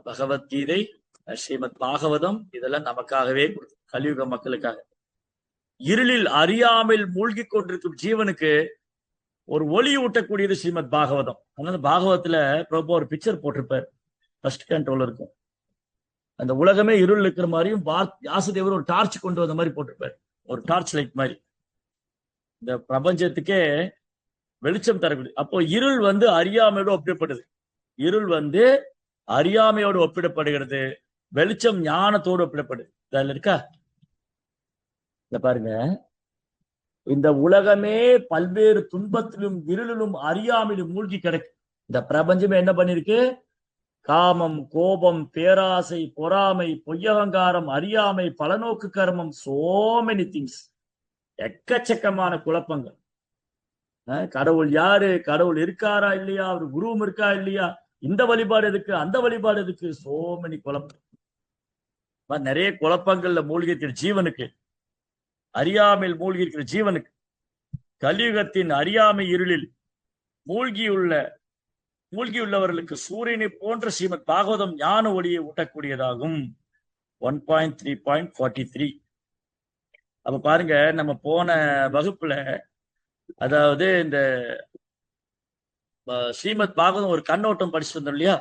பகவத்கீதை, ஸ்ரீமத் பாகவதம், இதெல்லாம் நமக்காகவே கலியுக மக்களுக்காக. இருளில் அறியாமல் மூழ்கி கொண்டிருக்கும் ஜீவனுக்கு ஒரு ஒளி ஊட்டக்கூடியது ஸ்ரீமத் பாகவதம். அதனால பாகவதத்துல பிரபு ஒரு பிக்சர் போட்டிருப்பார், ஃபர்ஸ்ட் கண்ட்ரோல் இருக்கும். அந்த உலகமே இருள் இருக்கிற மாதிரியும் வியாசதேவர் ஒரு டார்ச் கொண்டு வந்த மாதிரி போட்டிருப்பார், ஒரு டார்ச் லைட் மாதிரி. இந்த பிரபஞ்சத்துக்கே வெளிச்சம் தரக்கூடிய. அப்போ இருள் அறியாமையோடு ஒப்பிடப்படுது. இருள் அறியாமையோடு ஒப்பிடப்படுகிறது, வெளிச்சம் ஞானத்தோடு ஒப்பிடப்படுது. அதுல இருக்கா? இந்த பாருங்க, இந்த உலகமே பல்வேறு துன்பத்திலும் இருளிலும் அறியாமையிலும் மூழ்கி கிடக்கு. இந்த பிரபஞ்சமே என்ன பண்ணிருக்கு? காமம், கோபம், பேராசை, பொறாமை, பொய்யகங்காரம், அறியாமை, பலநோக்கு கர்மம், சோ மெனி திங்ஸ். எக்கச்சக்கமான குழப்பங்கள். கடவுள் யாரு? கடவுள் இருக்காரா இல்லையா? அவர் குருவும் இருக்கா இல்லையா? இந்த வழிபாடு எதுக்கு, அந்த வழிபாடு எதுக்கு? சோ மெனி குழப்பம். நிறைய குழப்பங்கள்ல மூழ்கி இருக்கிற ஜீவனுக்கு, அறியாமையில் மூழ்கி இருக்கிற ஜீவனுக்கு, கலியுகத்தின் அறியாமை இருளில் மூழ்கியுள்ளவர்களுக்கு சூரியனை போன்ற ஸ்ரீமத் பாகவதம் ஞான ஒளியை ஊட்டக்கூடியதாகும். 1.3.43. அப்ப பாருங்க, நம்ம போன வகுப்புல, அதாவது இந்த ஸ்ரீமத் பாகவதம் ஒரு கண்ணோட்டம் படிச்சுட்டு வந்தோம் இல்லையா?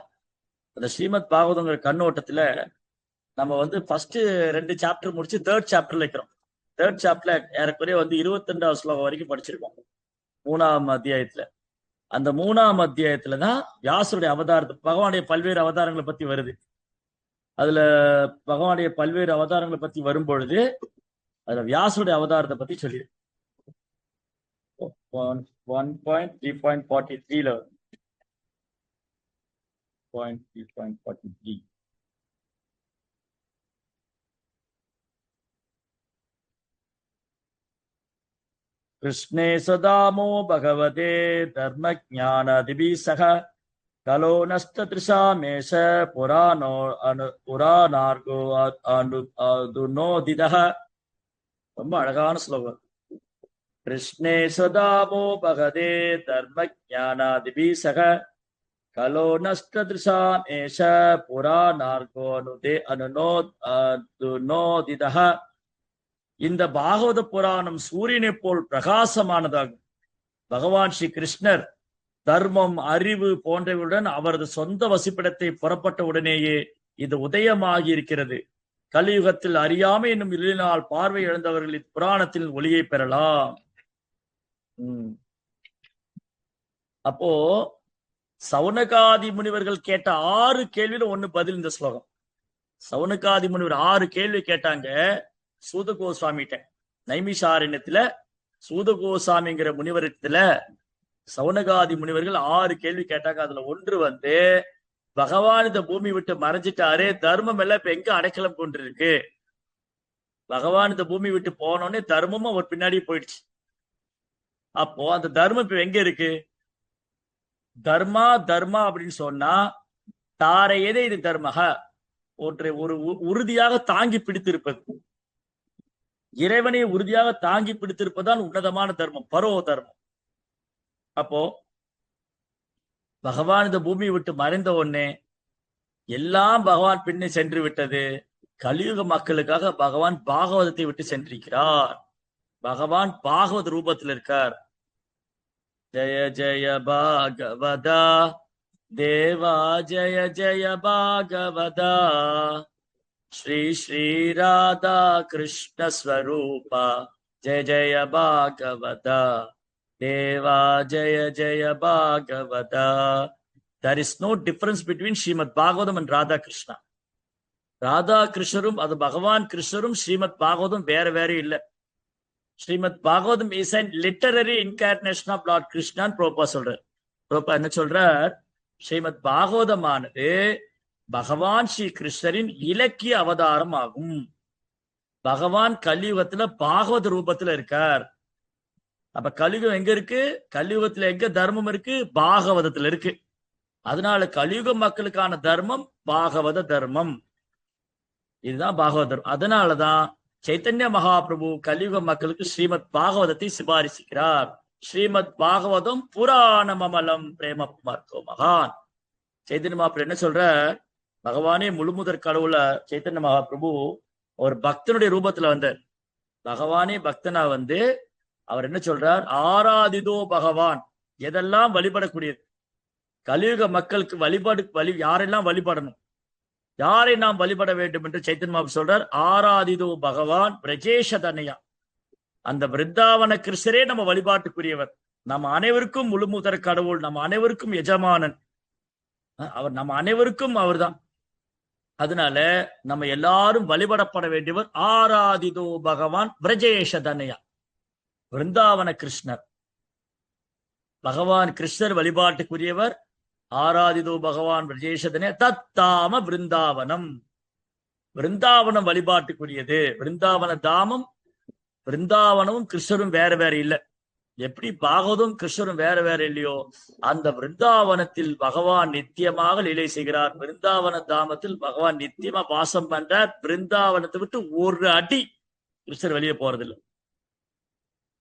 அந்த ஸ்ரீமத் பாகவதங்கிற கண்ணோட்டத்துல நம்ம ஃபர்ஸ்ட் 2 சாப்டர் முடிச்சு 3rd சாப்டர்ல இருக்கிறோம். 3rd சாப்டர்ல ஏறக்குறைய 22வது ஸ்லோகம் வரைக்கும் படிச்சிருக்கோம் 3ஆம் அத்தியாயத்துல. அந்த 3ஆம் அத்தியாயத்துலதான் வியாசருடைய அவதாரத்தை, பகவானுடைய பல்வேறு அவதாரங்களை பத்தி வருது. அதுல பகவானுடைய பல்வேறு அவதாரங்களை பத்தி வரும் பொழுது அதுல வியாசுடைய அவதாரத்தை பத்தி சொல்லி 1.3.43 .3.43 कृष्णे सदामो भगवते धर्मज्ञानादिभिः सह कलो नष्टतृषामेष पुराणार्गो अनुनोदितः ரொம்ப அழகான ஸ்லோகம். கிருஷ்ணே சதாமோ பகதே தர்மஜானாதிபிः சக கலோ நஷ்டதృஷாமேஷ புராணார்கோ அனுனோதிதः. இந்த பாகவத புராணம் சூரியனை போல் பிரகாசமானதாகும். பகவான் ஸ்ரீ கிருஷ்ணர் தர்மம், அறிவு போன்றவர்களுடன் அவரது சொந்த வசிப்பிடத்தை புறப்பட்ட உடனேயே இது உதயமாகி இருக்கிறது. கலியுகத்தில் அறியாமை என்னும் இருளினால் பார்வை இழந்தவர்கள் இப்புராணத்தில் ஒளியை பெறலாம். அப்போ சவுனகாதி முனிவர்கள் கேட்ட 6 கேள்வியில ஒண்ணு பதில் இந்த ஸ்லோகம். சவுனகாதி முனிவர் 6 கேள்வி கேட்டாங்க சூத கோஸ்வாமிகிட்ட. நைமிஷாரண்யத்துல சூத கோஸ்வாமிங்கிற முனிவரத்துல சவுனகாதி முனிவர்கள் 6 கேள்வி கேட்டாங்க. அதுல ஒன்று பகவான் இந்த பூமி விட்டு மறைஞ்சிட்டாரே, தர்மம் எல்லாம் இப்ப எங்க அடைக்கலம் கொண்டு இருக்கு? பகவான் இந்த பூமி விட்டு போனோடனே தர்மமும் அவர் பின்னாடி போயிடுச்சு. அப்போ அந்த தர்மம் இப்ப எங்க இருக்கு? தர்மா அப்படின்னு சொன்னா தாரையதே இது தர்மக, ஒன்றை ஒரு உறுதியாக தாங்கி பிடித்திருப்பது, இறைவனை உறுதியாக தாங்கி பிடித்திருப்பதுதான் உன்னதமான தர்மம், பரோ தர்மம். அப்போ பகவான் இந்த பூமியை விட்டு மறைந்த உடனே எல்லாம் பகவான் பின்னே சென்று விட்டது. கலியுக மக்களுக்காக பகவான் பாகவதத்தை விட்டு சென்றிருக்கிறார். பகவான் பாகவத ரூபத்தில் இருக்கார். ஜய ஜய பாகவதா தேவா ஜய ஜய பாகவதா ஸ்ரீ ஸ்ரீ ராதா கிருஷ்ண ஸ்வரூபா ஜய ஜய பாகவதா தேவா ஜய ஜய Bhagavata. There is no difference between Srimad Bhagavatam and Radha Krishna. Radha கிருஷ்ணரும் அது பகவான் கிருஷ்ணரும் ஸ்ரீமத் பாகவதம் வேற இல்லை. Srimad Bhagavatam is an literary incarnation of lord Krishna Prabha சொல்றார். பிரபா என்ன சொல்றார்? ஸ்ரீமத் பாகவதமானது பகவான் ஸ்ரீ கிருஷ்ணரின் இலக்கிய அவதாரம் ஆகும். பகவான் கலியுகத்துல பாகவத ரூபத்துல இருக்கார். அப்ப கலியுகம் எங்க இருக்கு? கலியுகத்துல எங்க தர்மம் இருக்கு? பாகவதத்துல இருக்கு. அதனால கலியுக மக்களுக்கான தர்மம் பாகவத தர்மம். இதுதான் பாகவத தர்மம். அதனாலதான் சைத்தன்ய மகாபிரபு கலியுக மக்களுக்கு ஸ்ரீமத் பாகவதத்தை சிபாரிசுகிறார். ஸ்ரீமத் பாகவதம் புராணம் அமலம் பிரேம மர்த்தோ மகான். சைத்தன்ய மகாபிரபு என்ன சொல்ற? பகவானே முழுமுதற் கடவுள சைத்தன்ய மகாபிரபு ஒரு பக்தனுடைய ரூபத்துல வந்தார். பகவானே பக்தனா அவர் என்ன சொல்றார்? ஆராதிதோ பகவான், எதெல்லாம் வழிபடக்கூடியது. கலியுக மக்களுக்கு யாரெல்லாம் வழிபடணும், யாரை நாம் வழிபட வேண்டும் என்று சைத்தன்ய மகாபிரபு சொல்றார். ஆராதிதோ பகவான் பிரஜேஷதனையா, அந்த பிருந்தாவன கிருஷ்ணரே நம்ம வழிபாட்டுக்குரியவர். நம்ம அனைவருக்கும் முழுமுதற் கடவுள், நம்ம அனைவருக்கும் எஜமானன், அவர் நம்ம அனைவருக்கும் அவர் தான். அதனால நம்ம எல்லாரும் வழிபடப்பட வேண்டியவர் ஆராதிதோ பகவான் பிரஜேஷதனையா, பிருந்தாவன கிருஷ்ணர். பகவான் கிருஷ்ணர் வழிபாட்டுக்குரியவர். ஆராதிதோ பகவான் பிரஜேஷதனே தத்தாம பிருந்தாவனம், பிருந்தாவனம் வழிபாட்டுக்குரியது. பிருந்தாவன தாமம், பிருந்தாவனமும் கிருஷ்ணரும் வேற இல்லை. எப்படி பாகவதும் கிருஷ்ணரும் வேற இல்லையோ, அந்த பிருந்தாவனத்தில் பகவான் நித்தியமாக லீலை செய்கிறார். பிருந்தாவன தாமத்தில் பகவான் நித்தியமா வாசம் பண்றார். பிருந்தாவனத்தை விட்டு ஒரு அடி கிருஷ்ணர் வெளியே போறதில்லை.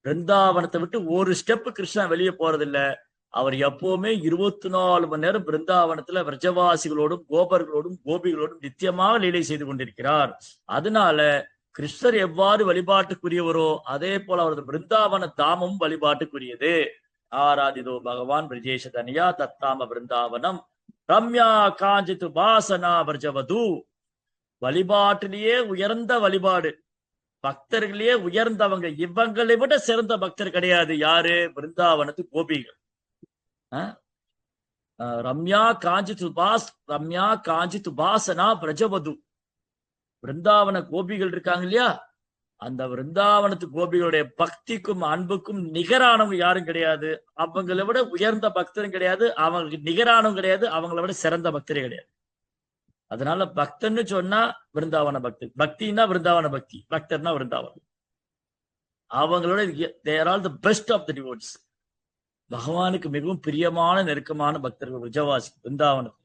பிருந்தாவனத்தை விட்டு ஒரு ஸ்டெப் கிருஷ்ணன் வெளியே போறதில்லை. அவர் எப்பவுமே 24 மணி நேரம் பிருந்தாவனத்துல விரஜவாசிகளோடும் கோபர்களோடும் கோபிகளோடும் நித்தியமாக லீலை செய்து கொண்டிருக்கிறார். அதனால கிருஷ்ணர் எவ்வாறு வழிபாட்டுக்குரியவரோ அதே போல அவரது பிருந்தாவன தாமமும் வழிபாட்டுக்குரியது. ஆராதிதோ பகவான் பிரஜேஷதனியா தத்தாம பிருந்தாவனம் ரம்யா காஞ்சித்து வாசனா பிரஜவது. வழிபாட்டிலேயே உயர்ந்த வழிபாடு, பக்தர்களே உயர்ந்தவங்க. இவங்களை விட சிறந்த பக்தர் கிடையாது. யாரு? பிருந்தாவனத்து கோபிகள். ரம்யா காஞ்சித்து வாசனா பிரஜவது. விருந்தாவன கோபிகள் இருக்காங்க இல்லையா, அந்த விருந்தாவனத்து கோபிகளுடைய பக்திக்கும் அன்புக்கும் நிகரானவங்க யாரும் கிடையாது. அவங்களை விட உயர்ந்த பக்தரும் கிடையாது, அவங்களுக்கு நிகரானவங்க கிடையாது, அவங்களை விட சிறந்த பக்தரே கிடையாது. அதனால பக்தன்னு சொன்னா விருந்தாவன பக்தி, பக்தினா விருந்தாவன பக்தி, பக்தர்னா விருந்தாவனம். அவங்களோட their all the best of the devotees. பகவானுக்கு மிகவும் பிரியமான நெருக்கமான பக்தர்கள் விஜவாசி பிருந்தாவனம்.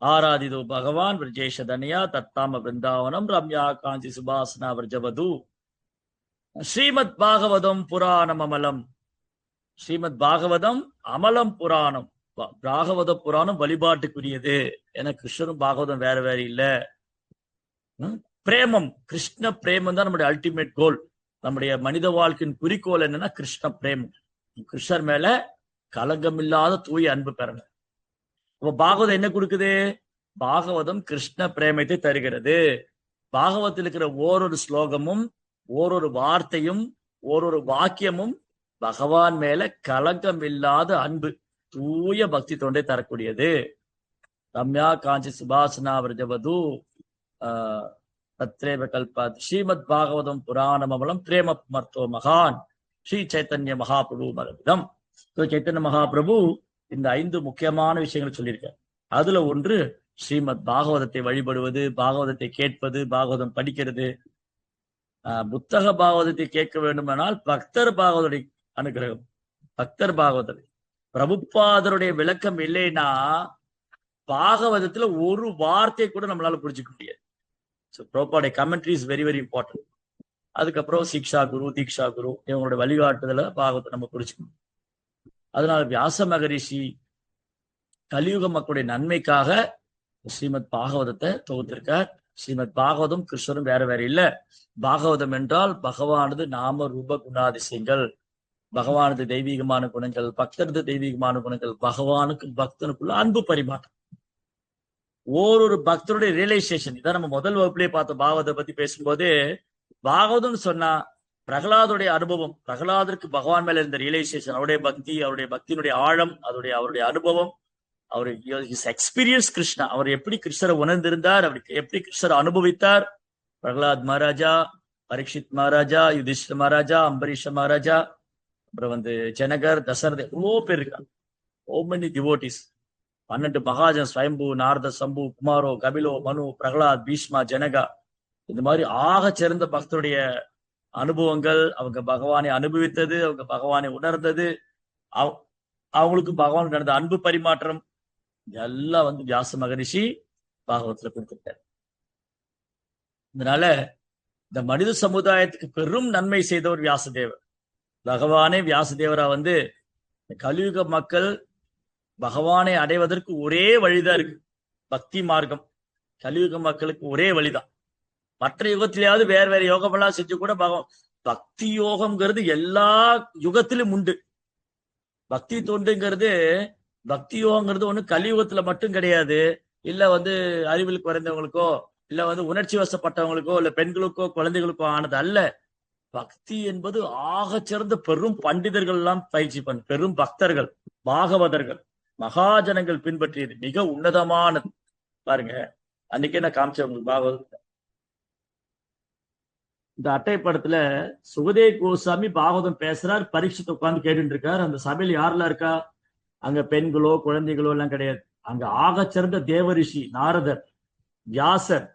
ஆராதிதோ பகவான் விரஜேஷ தனியா தத்தாம பிருந்தாவனம் ரம்யா காஞ்சி சுபாசனா விரஜவது. ஸ்ரீமத் பாகவதம் புராணம் அமலம். ஸ்ரீமத் பாகவதம் அமலம் புராணம். பாகவத புராணம் வழிபாட்டுக்குரியது. ஏன்னா கிருஷ்ணரும் பாகவதம் வேற வேற இல்ல. பிரேமம், கிருஷ்ண பிரேமம் தான் நம்முடைய அல்டிமேட் கோல். நம்முடைய மனித வாழ்க்கையின் குறிக்கோள் என்னன்னா கிருஷ்ண பிரேமம். கிருஷ்ணர் மேல கலங்கமில்லாத தூய அன்பு பெறணும். அப்ப பாகவதம் என்ன கொடுக்குது? பாகவதம் கிருஷ்ண பிரேமத்தை தருகிறது. பாகவத்தில் இருக்கிற ஓரொரு ஸ்லோகமும் ஓரொரு வார்த்தையும் ஓரொரு வாக்கியமும் பகவான் மேல கலங்கம் இல்லாத அன்பு, தூய பக்தி தொண்டை தரக்கூடியது. ரம்யா காஞ்சி சுபாசனா விரஜவது தத்ரேவ கல்பாத். ஸ்ரீமத் பாகவதம் புராணமலம் பிரேம மர்த்தோ மகான் ஸ்ரீ சைத்தன்ய மகாபிரபு மரபிதம். சைத்தன்ய மகாபிரபு இந்த 5 முக்கியமான விஷயங்களை சொல்லியிருக்கார். அதுல ஒன்று ஸ்ரீமத் பாகவதத்தை வழிபடுவது, பாகவதத்தை கேட்பது, பாகவதம் படிக்கிறது. புத்தக பாகவதத்தை கேட்க வேண்டுமானால் பக்தர் பாகவதருடைய அனுகிரகம், பக்தர் பாகவதர். பிரபுபாதருடைய விளக்கம் இல்லைன்னா பாகவதத்துல ஒரு வார்த்தையை கூட நம்மளால புரிஞ்சுக்க முடியாது. பிரபுபாடைய commentary is very very important. அதுக்கப்புறம் சிக்ஷா குரு, தீக்ஷா குரு, இவங்களுடைய வழிகாட்டுதல பாகவத்தை நம்ம புரிஞ்சுக்கணும். அதனால வியாச மகரிஷி கலியுக மக்களுடைய நன்மைக்காக ஸ்ரீமத் பாகவதத்தை தொகுத்திருக்கார். ஸ்ரீமத் பாகவதம் கிருஷ்ணரும் வேற வேற இல்ல. பாகவதம் என்றால் பகவானது நாம ரூப குணாதிசயங்கள், பகவானது தெய்வீகமான குணங்கள், பக்தரது தெய்வீகமான குணங்கள், பகவானுக்கு பக்தனுக்குள்ள அன்பு பரிமாற்றம், ஓரொரு பக்தருடைய ரியலைசேஷன். இதான் நம்ம முதல் வகுப்புலயே பார்த்த பாகவதை பத்தி பேசும்போது, பாகவதம் சொன்னா பிரகலாதுடைய அனுபவம், பிரகலாதருக்கு பகவான் மேல இருந்த ரியலைசேஷன், அவருடைய பக்தி, அவருடைய பக்தியினுடைய ஆழம், அவருடைய அனுபவம், அவருடைய எக்ஸ்பீரியன்ஸ் கிருஷ்ணா, அவர் எப்படி கிருஷ்ணரை உணர்ந்திருந்தார், அவருக்கு எப்படி கிருஷ்ணரை அனுபவித்தார். பிரகலாத் மகாராஜா, பரீட்சித் மகாராஜா, யுதிஷ்டர் மகாராஜா, அம்பரீஷ மகாராஜா, அப்புறம் ஜனகர், தசரத, எவ்வளோ பேர் இருக்காங்க. so many devotees. 12 Mahajan, Swayambu, Narada, சம்பு, குமாரோ, கபிலோ, மனு, பிரகலாத், பீஷ்மா, ஜனகா, இந்த மாதிரி ஆக சிறந்த பக்தருடைய அனுபவங்கள், அவங்க பகவானை அனுபவித்தது, அவங்க பகவானை உணர்ந்தது, அவங்களுக்கு பகவான் நடந்த அன்பு பரிமாற்றம் எல்லாம் வியாச மகரிஷி பாகவத்துல கொடுத்துட்டார். இதனால இந்த மனித சமுதாயத்துக்கு பெரும் நன்மை செய்தவர் வியாசதேவர். பகவானே வியாசதேவரா கலியுக மக்கள் பகவானை அடைவதற்கு ஒரே வழிதான் இருக்கு, பக்தி மார்க்கம். கலியுக மக்களுக்கு ஒரே வழிதான். மற்ற யுகத்திலேயாவது வேற வேற யோகமெல்லாம் செஞ்சு கூட பக்தி யோகம்ங்கிறது எல்லா யுகத்திலும் உண்டு. பக்தி தொண்டுங்கிறது, பக்தி யோகங்கிறது ஒண்ணு கலியுகத்துல மட்டும் கிடையாது. இல்ல அறிவில் குறைந்தவங்களுக்கோ, இல்ல உணர்ச்சி வசப்பட்டவங்களுக்கோ, இல்ல பெண்களுக்கோ குழந்தைகளுக்கோ ஆனது அல்ல. பக்தி என்பது ஆக சிறந்த பெரும் பண்டிதர்கள் எல்லாம் பயிற்சி பெரும் பக்தர்கள், பாகவதர்கள், மகாஜனங்கள் பின்பற்றியது மிக உன்னதமானது. பாருங்க, அன்னைக்கே நான் காமிச்சேன் உங்களுக்கு பாகவதத்தை. இந்த அட்டை படத்துல சுகதேவ் கோஸ்வாமி பாகவதம் பேசுறார், பரீட்சித்து உட்கார்ந்து கேட்டு இருக்கார். அந்த சபையில் யாரெல்லாம் இருக்கா? அங்க பெண்களோ குழந்தைகளோ எல்லாம் கிடையாது. அங்க ஆக சிறந்த தேவரிஷி நாரதர், வியாசர்,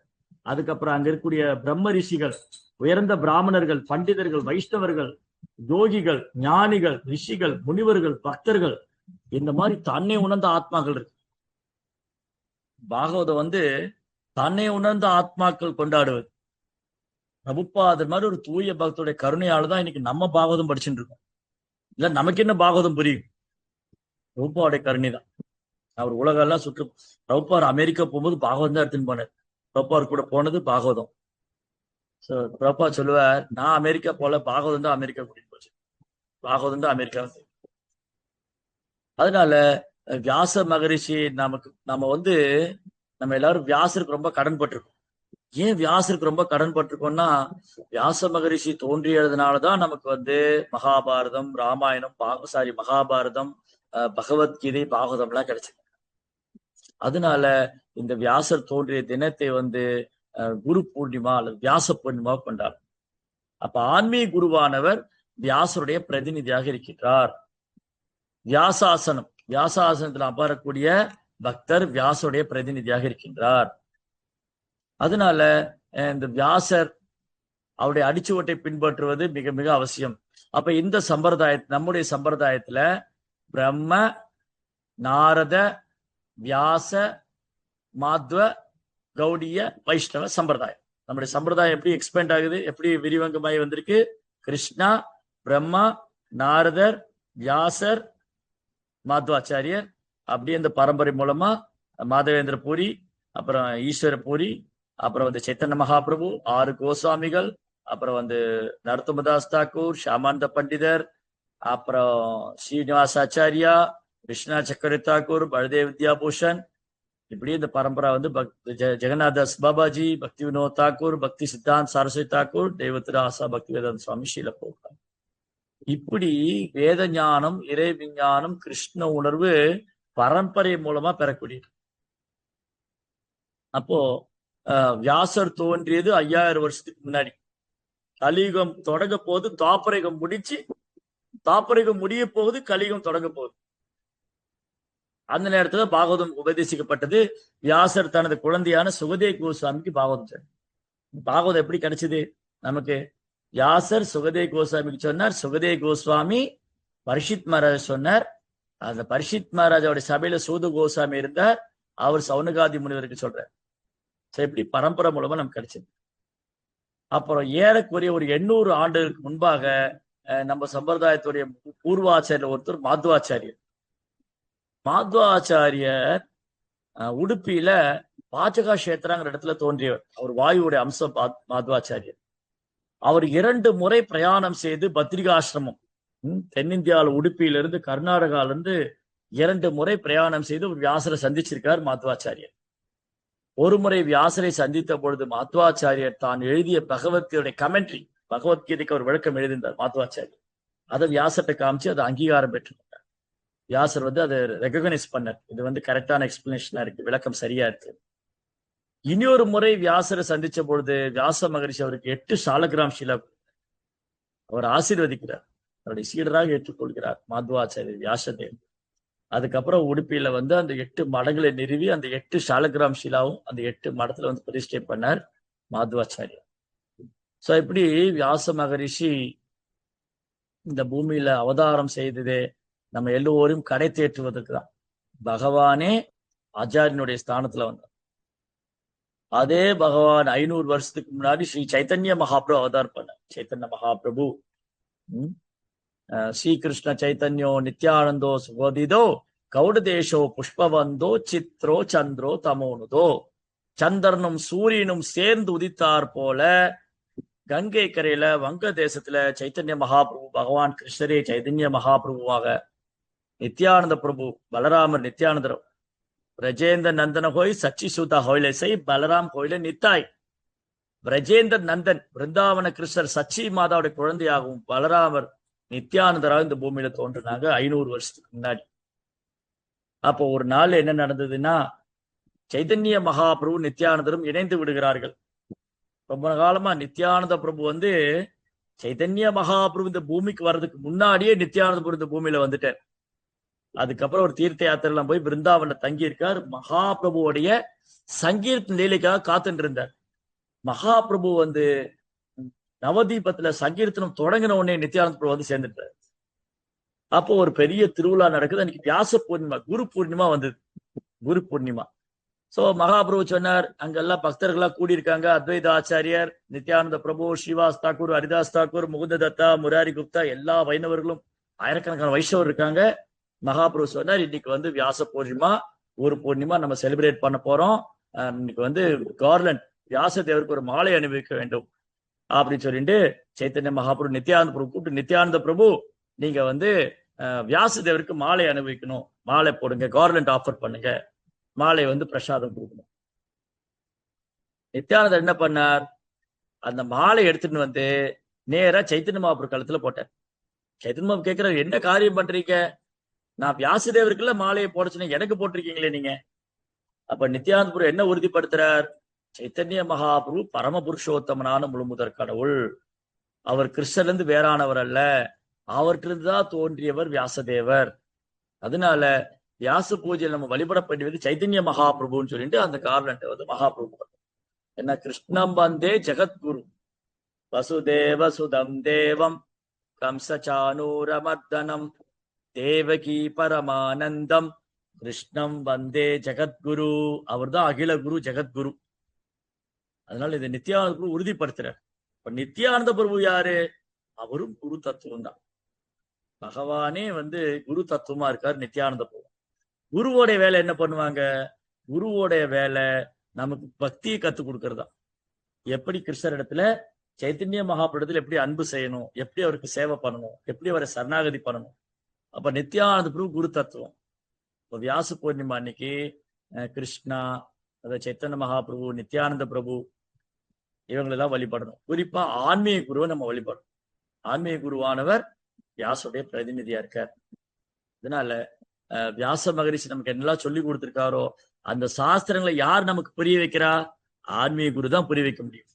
அதுக்கப்புறம் அங்க இருக்கக்கூடிய பிரம்ம ரிஷிகள், உயர்ந்த பிராமணர்கள், பண்டிதர்கள், வைஷ்ணவர்கள், யோகிகள், ஞானிகள், ரிஷிகள், முனிவர்கள், பக்தர்கள், இந்த மாதிரி தன்னை உணர்ந்த ஆத்மாக்கள் இருக்கு. பாகவதம் தன்னை உணர்ந்த ஆத்மாக்கள் கொண்டாடுவது. பிரபுபாதர் மாதிரி ஒரு தூய பக்தருடைய கருணையால தான் இன்னைக்கு நம்ம பாகவதம் படிச்சுட்டு இருக்கோம். இல்ல நமக்கு என்ன பாகவதம் புரியும்? பிரபுபாவுடைய கருணை தான். அவர் உலகம் எல்லாம் பிரபுபார் அமெரிக்கா போகும்போது பாகவதம் தான் எடுத்துன்னு போனார். பிரபுபார் கூட போனது பாகவதம். பிரபுபா சொல்லுவார், நான் அமெரிக்கா போல, பாகவதம் தான் அமெரிக்கா கூட்டிட்டு போச்சு, பாகவதம் தான் அமெரிக்கா. அதனால வியாச மகரிஷி நம்ம எல்லாரும் வியாசருக்கு ரொம்ப கடன் பட்டிருக்கோம். ஏன் வியாசருக்கு ரொம்ப கடன் பட்டிருக்கோம்னா, வியாச மகரிஷி தோன்றியதுனாலதான் நமக்கு மகாபாரதம், ராமாயணம், மகாபாரதம், பகவத்கீதை, பாகவதம் எல்லாம் கிடைச்சது. அதனால இந்த வியாசர் தோன்றிய தினத்தை குரு பூர்ணிமா அல்லது வியாச பூர்ணிமா கொண்டாடும். அப்ப ஆன்மீக குருவானவர் வியாசருடைய பிரதிநிதியாக இருக்கின்றார். வியாசாசனத்தில் அமரக்கூடிய பக்தர் வியாசருடைய பிரதிநிதியாக இருக்கின்றார். அதனால இந்த வியாசர் அவருடைய அடிச்சுவட்டை பின்பற்றுவது மிக மிக அவசியம். அப்ப இந்த நம்முடைய சம்பிரதாயத்துல பிரம்ம, நாரத, வியாச, மாத்வ, கௌடிய, வைஷ்ணவ சம்பிரதாயம். நம்முடைய சம்பிரதாயம் எப்படி எக்ஸ்பேண்ட் ஆகுது, எப்படி விரிவங்கமாய் வந்திருக்கு? கிருஷ்ணா, பிரம்மா, நாரதர், வியாசர், மாத்வாச்சாரியர், அப்படியே இந்த பரம்பரை மூலமா மாதவேந்திர பூரி, அப்புறம் ஈஸ்வர பூரி, அப்புறம் வந்து சைத்தன்ய மகாபிரபு, 6 கோஸ்வாமிகள், அப்புறம் வந்து நரத்துமதாஸ் தாக்கூர், ஷாமானந்த பண்டிதர், அப்புறம் ஸ்ரீனிவாசாச்சாரியா, கிருஷ்ணா சக்கர தாக்கூர், பலதேவ் வித்யாபூஷன், இப்படி இந்த பரம்பரை வந்து ஜெகநாதாஸ் பாபாஜி, பக்தி வினோத் தாக்கூர், பக்தி சித்தாந்த் சரஸ்வதி தாக்கூர், தெய்வத்திராசா பக்தி வேதாந்த சுவாமி ஷீல போகிறார். இப்படி வேத ஞானம், இறை விஞ்ஞானம், கிருஷ்ண உணர்வு பரம்பரை மூலமா பெறக்கூடியது. அப்போ வியாசர் தோன்றியது 5000 வருஷத்துக்கு முன்னாடி. கலியுகம் தொடங்க போது, தாப்பரகம் முடிச்சு, தாப்பரகம் முடிய போகுது, கலியுகம் தொடங்க போகுது. அந்த நேரத்துல பாகவதம் உபதேசிக்கப்பட்டது. வியாசர் தனது குழந்தையான சுகதேவ் கோஸ்வாமிக்கு பாகவதம். பாகவதம் எப்படி கிடைச்சது நமக்கு? வியாசர் சுகதேவ் கோஸ்வாமிக்கு சொன்னார். சுகதேவ் கோஸ்வாமி பரிஷித் மகாராஜ் சொன்னார். அந்த பரிஷித் மகாராஜோட சபையில சூது கோஸ்வாமி இருந்தார். அவர் சவுனகாதி முனிவருக்கு சொல்றார். எப்படி பரம்பரை மூலமா நமக்கு கிடைச்சது. அப்புறம் ஏறக்குறைய ஒரு 800 ஆண்டுகளுக்கு முன்பாக நம்ம சம்பிரதாயத்துடைய பூர்வாச்சாரியர் ஒருத்தர் மாத்வாச்சாரியர். மாத்வாச்சாரியர் உடுப்பியில பாஜகா கஷேத்திரங்கிற இடத்துல தோன்றியவர். அவர் வாயுடைய அம்சம் மாத்வாச்சாரியர். அவர் 2 முறை பிரயாணம் செய்து பத்ரிகாசிரமம், தென்னிந்தியாவில் உடுப்பியிலிருந்து கர்நாடகாவிலிருந்து 2 முறை பிரயாணம் செய்து ஒரு வியாசரை சந்திச்சிருக்கார் மாத்வாச்சாரியர். ஒரு முறை வியாசரை சந்தித்த பொழுது மாத்வாச்சாரியர் தான் எழுதிய பகவத்கீதையுடைய கமெண்ட்ரி, பகவத்கீதைக்கு அவர் விளக்கம் எழுதியிருந்தார் மாத்வாச்சாரியர். அதை வியாசர்கிட்ட காமிச்சு அதை அங்கீகாரம் பெற்றுக்கொண்டார். வியாசர் வந்து அதை ரெகக்னைஸ் பண்ணார். இது வந்து கரெக்டான எக்ஸ்பிளனேஷனா இருக்கு, விளக்கம் சரியா இருக்கு. இனியொரு முறை வியாசரை சந்திச்ச பொழுது வியாச மகரிஷி அவருக்கு 8 சாலகிராம் ஷீலா அவர் ஆசீர்வதிக்கிறார், அவருடைய சீடராக ஏற்றுக்கொள்கிறார் மாத்வாச்சாரியர் வியாசதேவ். அதுக்கப்புறம் உடுப்பியில வந்து அந்த 8 மடங்களை நிறுவி அந்த 8 சாலகிராம் ஷீலாவும் அந்த 8 மடத்துல வந்து பிரதிஷ்டை பண்ணார் மாத்வாச்சாரியர். சோ இப்படி வியாச மகரிஷி இந்த பூமியில அவதாரம் செய்ததே நம்ம எல்லோரையும் கடை தேற்றுவதற்கு தான். பகவானே ஆச்சாரியனுடைய ஸ்தானத்துல வந்தார். அதே பகவான் 500 வருஷத்துக்கு முன்னாடி ஸ்ரீ சைத்தன்ய மகாபிரபு அவதாரம் பண்ணார். சைத்தன்ய மகாபிரபு ஸ்ரீகிருஷ்ண சைத்தன்யோ நித்யானந்தோ சுகோதிதோ கௌடதேசோ புஷ்பவந்தோ சித்ரோ சந்திரோ தமோனுதோ. சந்திரனும் சூரியனும் சேர்ந்து உதித்தார் போல கங்கை கரையில வங்க தேசத்துல சைத்தன்ய மகாபிரபு பகவான் கிருஷ்ணரே சைதன்ய மகாபிரபுவாக, நித்யானந்த பிரபு பலராமர் நித்யானந்தர், பிரஜேந்திர நந்தன ஹோய் சச்சி சூதா ஹோயிலை பலராம் கோயில நித்தாய். பிரஜேந்திர நந்தன் பிருந்தாவன கிருஷ்ணர் சச்சி மாதாவுடைய குழந்தையாகவும் பலராமர் நித்யானந்தராக இந்த பூமியில தோன்றினாங்க 500 வருஷத்துக்கு முன்னாடி. அப்போ ஒரு நாள் என்ன நடந்ததுன்னா, சைதன்ய மகாபிரபு நித்யானந்தரும் இணைந்து விடுகிறார்கள். ரொம்ப காலமா நித்யானந்த பிரபு வந்து சைதன்ய மகாபிரபு இந்த பூமிக்கு வர்றதுக்கு முன்னாடியே நித்யானந்த பிரபு இந்த பூமியில வந்துட்டார். அதுக்கப்புறம் ஒரு தீர்த்த யாத்திரைலாம் போய் பிருந்தாவன்ல தங்கி இருக்கார். மகாபிரபுவோடைய சங்கீர்த்த லீலைக்காக காத்துட்டு இருந்தார். மகாபிரபு வந்து நவதீபத்துல சங்கீர்த்தனம் தொடங்கின உடனே நித்யானந்த பிரபு வந்து சேர்ந்துட்டார். அப்போ ஒரு பெரிய திருவிழா நடக்குது. அன்னைக்கு வியாச பூர்ணிமா, குரு பூர்ணிமா வந்தது. குரு பூர்ணிமா. சோ மகாபிரபு சொன்னார், அங்கெல்லாம் பக்தர்களா கூடியிருக்காங்க. அத்வைத ஆச்சாரியர், நித்யானந்த பிரபு, ஸ்ரீவாஸ் தாக்கூர், ஹரிதாஸ் தாக்கூர், முகுந்த தத்தா, முராரி குப்தா, எல்லா வைணவர்களும் ஆயிரக்கணக்கான வைஷ்ணவர் இருக்காங்க. மகாபிரபு சொன்னார், இன்னைக்கு வந்து வியாச பூர்ணிமா, குரு பூர்ணிமா நம்ம செலிப்ரேட் பண்ண போறோம். இன்னைக்கு வந்து கார்லண்ட் வியாசதேவருக்கு ஒரு மாலை அணிவிக்க வேண்டும் அப்படின்னு சொல்லிட்டு சைத்தன்ய மகாபிரபு நித்யானந்த பிரபு கூப்பிட்டு, நித்யானந்த பிரபு நீங்க வந்து வியாசதேவருக்கு மாலை அணிவிக்கணும், மாலை போடுங்க, கார்லண்ட் ஆஃபர் பண்ணுங்க, மாலை வந்து பிரசாதம் கொடுக்கணும். நித்யானந்தர் என்ன பண்ணார், அந்த மாலை எடுத்துட்டு வந்து நேரா சைத்தன்ய மகாபிரபு கழுத்துல போட்டார். சைத்தன்ய மகாபிரபு கேட்கிறார், என்ன காரியம் பண்றீங்க? நான் வியாசதேவருக்குள்ள மாலையை போட சொன்னேன், எனக்கு போட்டிருக்கீங்களே நீங்க. அப்ப நித்யானந்த பிரபு என்ன உறுதிப்படுத்துறார், சைத்தன்ய மகாபிரபு பரமபுருஷோத்தமனான முழுமுதற் கடவுள். அவர் கிருஷ்ணர்லேருந்து வேறானவர் அல்ல, அவற்றிலிருந்து தான் தோன்றியவர் வியாசதேவர். அதனால வியாச பூஜையில் நம்ம வழிபட வேண்டியது சைத்தன்ய மகாபிரபுன்னு சொல்லிட்டு அந்த காரணத்தை வந்து மகாபிரபு. என்ன கிருஷ்ணம் வந்தே ஜெகத்குரு வசுதேவ சுதம் தேவம் கம்சச்சானூரமர்தனம் தேவகி பரமானந்தம் கிருஷ்ணம் வந்தே ஜெகத்குரு. அவர் தான் அகில குரு, ஜெகத்குரு. அதனால இதை நித்யானந்த பிரபு உறுதிப்படுத்துறார். இப்ப நித்யானந்த பிரபு யாரு? அவரும் குரு தத்துவம் தான். பகவானே வந்து குரு தத்துவமா இருக்கார் நித்யானந்த பிரபு. குருவோடைய வேலை என்ன பண்ணுவாங்க? குருவோடைய வேலை நமக்கு பக்தியை கத்துக் கொடுக்கறதா. எப்படி கிருஷ்ணர் இடத்துல சைத்தன்ய மகாபிரபுல எப்படி அன்பு செய்யணும், எப்படி அவருக்கு சேவை பண்ணணும், எப்படி அவரை சரணாகதி பண்ணணும். அப்ப நித்யானந்த பிரபு குரு தத்துவம். இப்போ வியாச பூர்ணிமா அன்னைக்கு கிருஷ்ணா, அதாவது சைத்தன்ய மகாபிரபு, நித்யானந்த பிரபு இவங்களெல்லாம் வழிபடணும். குறிப்பா ஆன்மீக குருவை நம்ம வழிபடணும். ஆன்மீக குருவானவர் வியாசுடைய பிரதிநிதியா இருக்கார். அதனால வியாச மகரிஷி நமக்கு என்னெல்லாம் சொல்லி கொடுத்திருக்காரோ அந்த சாஸ்திரங்களை யார் நமக்கு புரிய வைக்கிறா? ஆன்மீக குரு தான் புரிய வைக்க முடியும்.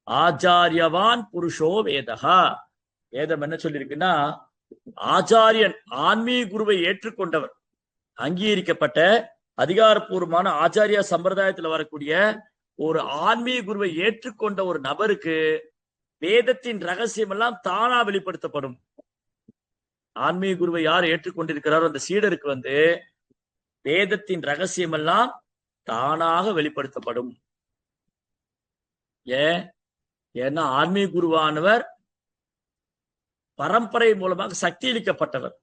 ஆச்சாரியவான் புருஷோ வேதகா. வேதம் என்ன சொல்லியிருக்குன்னா, ஆச்சாரியன் ஆன்மீக குருவை ஏற்றுக்கொண்டவர், அங்கீகரிக்கப்பட்ட அதிகாரப்பூர்வமான ஆச்சாரிய சம்பிரதாயத்துல வரக்கூடிய ஒரு ஆன்மீக குருவை ஏற்றுக்கொண்ட ஒரு நபருக்கு வேதத்தின் ரகசியம் எல்லாம் தானா வெளிப்படுத்தப்படும். ஆன்மீக குருவை யார் ஏற்றுக்கொண்டிருக்கிறாரோ அந்த சீடருக்கு வந்து வேதத்தின் ரகசியம் எல்லாம் தானாக வெளிப்படுத்தப்படும். ஏன்னா ஆன்மீக குருவானவர் பரம்பரை மூலமாக சக்தி அளிக்கப்பட்டவர்.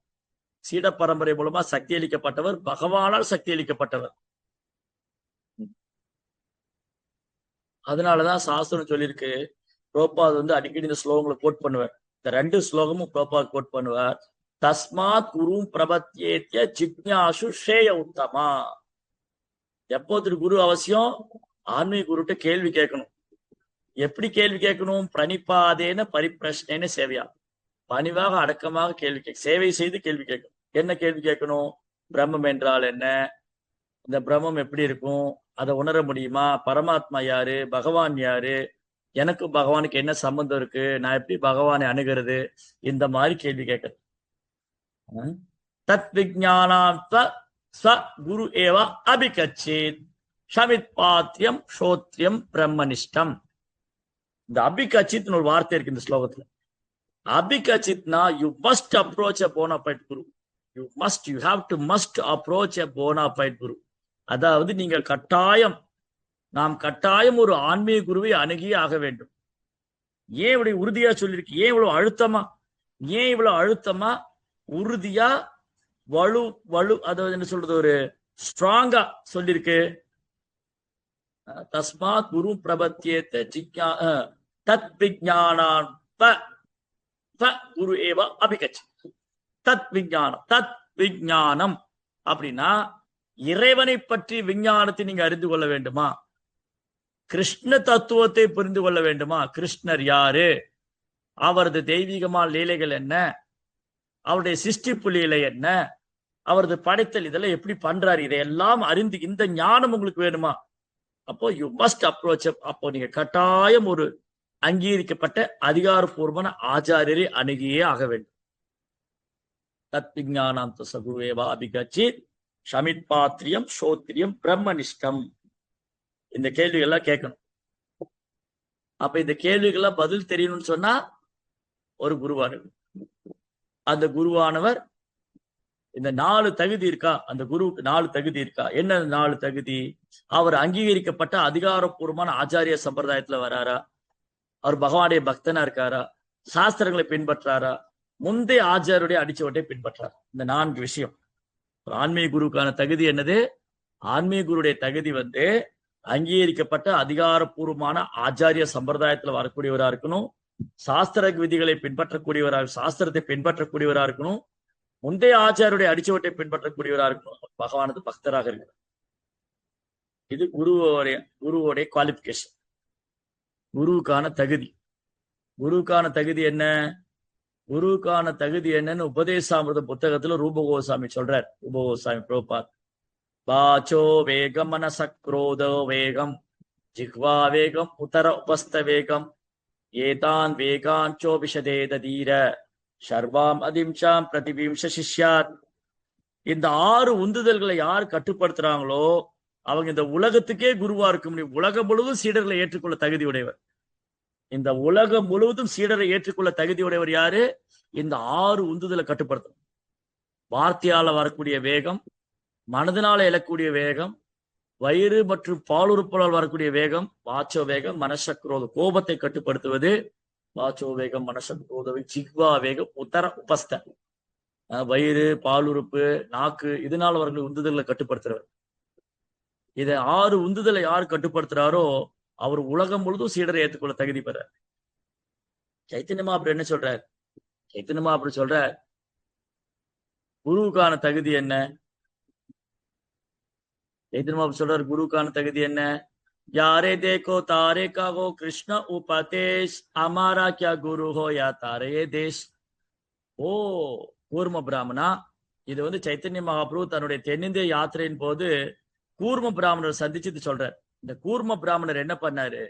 சீட பரம்பரை மூலமா சக்தி அளிக்கப்பட்டவர், பகவானால் சக்தி அளிக்கப்பட்டவர். அதனாலதான் சாஸ்திரம் சொல்லியிருக்கு. புரோபாத் வந்து அடிக்கடி இந்த ஸ்லோகங்களை கோட் பண்ணுவார். இந்த 2 ஸ்லோகமும் புரோபாத் கோட் பண்ணுவார். தஸ்மாத் குரு பிரபத்யேத்ய ஜிக்ஞாசு ஷேய உத்தமா. எப்போது குரு அவசியம்? ஆன்மீக குருட்ட கேள்வி கேட்கணும். எப்படி கேள்வி கேட்கணும்? பிரணிபாதேன பரிப்பிரஷ்னேன சேவையா. பணிவாக அடக்கமாக கேள்வி சேவை செய்து கேள்வி கேட்கணும். என்ன கேள்வி கேட்கணும்? பிரம்மம் என்றால் என்ன? இந்த பிரம்மம் எப்படி இருக்கும்? அதை உணர முடியுமா? பரமாத்மா யாரு? பகவான் யாரு? எனக்கு பகவானுக்கு என்ன சம்பந்தம் இருக்கு? நான் எப்படி பகவானை அணுகிறது? இந்த மாதிரி கேள்வி கேட்கறது. தத் விஜானாத்வ ஸ்வ குரு ஏவ அபிகச்சேத் ஷமித் பாத்தியம் ஸ்ரோத்ரியம் பிரம்மனிஷ்டம். இந்த அபிகச்சித் ஒரு வார்த்தை இருக்கு இந்த ஸ்லோகத்துல. அபிகச்சித்னா you must approach a bonafide guru. You have to must approach a bonafide guru. அதாவது நீங்கள் நாம் கட்டாயம் ஒரு ஆன்மீக குருவை அணுகியே ஆக வேண்டும். ஏன் இவ்வளவு உறுதியா சொல்லியிருக்கு? ஏன் இவ்வளவு அழுத்தமா உறுதியா வலு அதாவது என்ன சொல்றது, ஒரு ஸ்ட்ராங்கா சொல்லியிருக்கு. தஸ்மாத் குரு பிரபத்தியேத்த தத் விஜானான் குரு ஏவ அபிகச். தத் விஞ்ஞானம் அப்படின்னா இறைவனை பற்றி விஞ்ஞானத்தை நீங்க அறிந்து கொள்ள வேண்டுமா? கிருஷ்ண தத்துவத்தை புரிந்து கொள்ள வேண்டுமா? கிருஷ்ணர் யாரு? அவரது தெய்வீகமான லீலைகள் என்ன? அவருடைய சிருஷ்டிப்பு லீலை என்ன? அவரது படைத்தல் இதெல்லாம் எப்படி பண்றாரு? இதையெல்லாம் அறிந்து இந்த ஞானம் உங்களுக்கு வேணுமா? அப்போ யூ மஸ்ட் அப்ரோச். அப்போ நீங்க கட்டாயம் ஒரு அங்கீகரிக்கப்பட்ட அதிகாரப்பூர்வமான ஆச்சாரியரை அணுகியே ஆக வேண்டும். தத் விஞ்ஞானாந்த சகுவேவா அபிகச்சித் ஷமித் பாத்திரியம் ஸ்ரோத்ரியம் பிரம்மனிஷ்டம். இந்த கேள்விகள்லாம் கேட்கணும். அப்ப இந்த கேள்விகள்லாம் பதில் தெரியணும்னு சொன்னா ஒரு குருவானவர், அந்த குருவானவர் இந்த 4 தகுதி இருக்கா? அந்த குருவுக்கு 4 தகுதி இருக்கா? என்ன 4 தகுதி? அவர் அங்கீகரிக்கப்பட்ட அதிகாரப்பூர்வமான ஆச்சாரிய சம்பிரதாயத்துல வராரா? அவர் பகவானுடைய பக்தனா இருக்காரா? சாஸ்திரங்களை பின்பற்றாரா? முந்தைய ஆச்சாரியருடைய அடிச்சவட்டை பின்பற்றார். இந்த 4 விஷயம். ஆன்மீக குருவுக்கான தகுதி என்னது? ஆன்மீக குருடைய தகுதி வந்து அங்கீகரிக்கப்பட்ட அதிகாரப்பூர்வமான ஆச்சாரிய சம்பிரதாயத்துல வரக்கூடியவரா இருக்கணும். சாஸ்திர விதிகளை பின்பற்றக்கூடியவராக, சாஸ்திரத்தை பின்பற்றக்கூடியவரா இருக்கணும். முந்தைய ஆச்சாரியருடைய அடிச்சவட்டை பின்பற்றக்கூடியவரா இருக்கணும். பகவானது பக்தராக இருக்கணும். இது குருவோடைய குவாலிபிகேஷன், குருவுக்கான தகுதி. குருவுக்கான தகுதி என்ன? குருவுக்கான தகுதி என்னன்னு உபதேசாமிர்த புத்தகத்துல ரூபகோசாமி சொல்றார். ரூபகோசாமி பிரபுபாத். வாச்சோ வேகம் மனசக்ரோதோ வேகம் ஜிஹ்வா வேகம் உதர உபஸ்த வேகம் ஏதான் வேகாஞ்சோபிஷதேத தீர சர்வாம் அதிம்சாம் பிரதிபிம்ச சிஷ்யாத். இந்த 6 உந்துதல்களை யார் கட்டுப்படுத்துறாங்களோ அவங்க இந்த உலகத்துக்கே குருவா இருக்க முடியும். உலகம் முழுவதும் சீடர்களை ஏற்றுக்கொள்ள தகுதி உடையவர். இந்த உலகம் முழுவதும் சீடரை ஏற்றுக்கொள்ள தகுதி உடையவர் யாரு? இந்த 6 உந்துதலை கட்டுப்படுத்தணும். வார்த்தையால வரக்கூடிய வேகம், மனதினால எழக்கூடிய வேகம், வயிறு மற்றும் பாலுறுப்புகளால் வரக்கூடிய வேகம், வாச்சோ வேகம், மனசக்ரோத கோபத்தை கட்டுப்படுத்துவது, வாச்சோ வேகம், மனசக்ரோத ஜிஹ்வா வேகம், உத்தர உபஸ்த வயிறு, பாலுறுப்பு, நாக்கு, இதனால வரக்கூடிய உந்துதல்களை கட்டுப்படுத்துறவர். இதை 6 உந்துதலை யார் கட்டுப்படுத்துறாரோ அவர் உலகம் முழுதும் சீடரை ஏற்றுக்கொள்ள தகுதி பெற. சைத்தன்யமா அப்படி என்ன சொல்றார்? சைத்தன்யமா அப்படி சொல்ற குருவுக்கான தகுதி என்ன? சைத்தன்யமா அப்படி சொல்றார் குருவுக்கான தகுதி என்ன? யாரே தேக்கோ தாரே காகோ கிருஷ்ண உபதேஷ் அமாரா கியா குரு ஹோ யா தாரே தேஷ். ஓ கூர்ம பிராமணா, இது வந்து சைத்தன்ய மகாபிரபு தன்னுடைய தென்னிந்திய யாத்திரையின் போது கூர்ம பிராமணரை சந்திச்சு சொல்றார். இந்த கூர்ம பிராமணர் என்ன பண்ணாரு?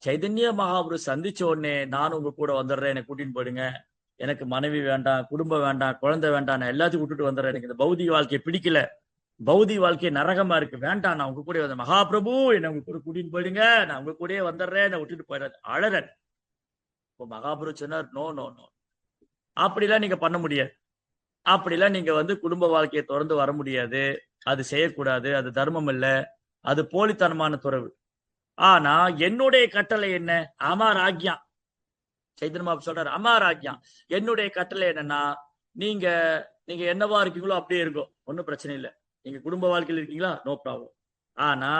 சைதன்ய மகாபிரபு சந்திச்ச உடனே நான் உங்க கூட வந்துடுறேன், என்னை கூட்டின்னு போயிடுங்க, எனக்கு மனைவி வேண்டாம், குடும்பம் வேண்டாம், குழந்தை வேண்டாம், நான் எல்லாத்தையும் விட்டுட்டு வந்துடுறேன், எனக்கு இந்த பௌதிக வாழ்க்கையை பிடிக்கல, பௌதிக வாழ்க்கை நரகமா இருக்கு, வேண்டாம், நான் உங்க கூட வந்தேன், மகாபிரபு என்னை உங்க கூட கூட்டின்னு போயிடுங்க, நான் உங்க கூடயே வந்துடுறேன், என்னை விட்டுட்டு போயிடாது, அழறன். இப்போ மகாபிரபு சொன்னார், நோ நோ நோ, அப்படிலாம் நீங்க பண்ண முடியாது, அப்படிலாம் நீங்க வந்து குடும்ப வாழ்க்கையை தொடர்ந்து வர முடியாது, அது செய்யக்கூடாது, அது தர்மம் இல்லை, அது போலித்தனமான துறவு. ஆனா என்னுடைய கட்டளை என்ன? அமார் ஆக்யா. சைத்தன்ய மகாபிரபு சொல்றாரு, அமார் ஆக்யா, என்னுடைய கட்டளை என்னன்னா, நீங்க நீங்க என்னவா இருக்கீங்களோ அப்படியே இருக்கும், ஒன்னும் பிரச்சனை இல்லை. நீங்க குடும்ப வாழ்க்கையில் இருக்கீங்களா, நோ ப்ராப்ளம். ஆனா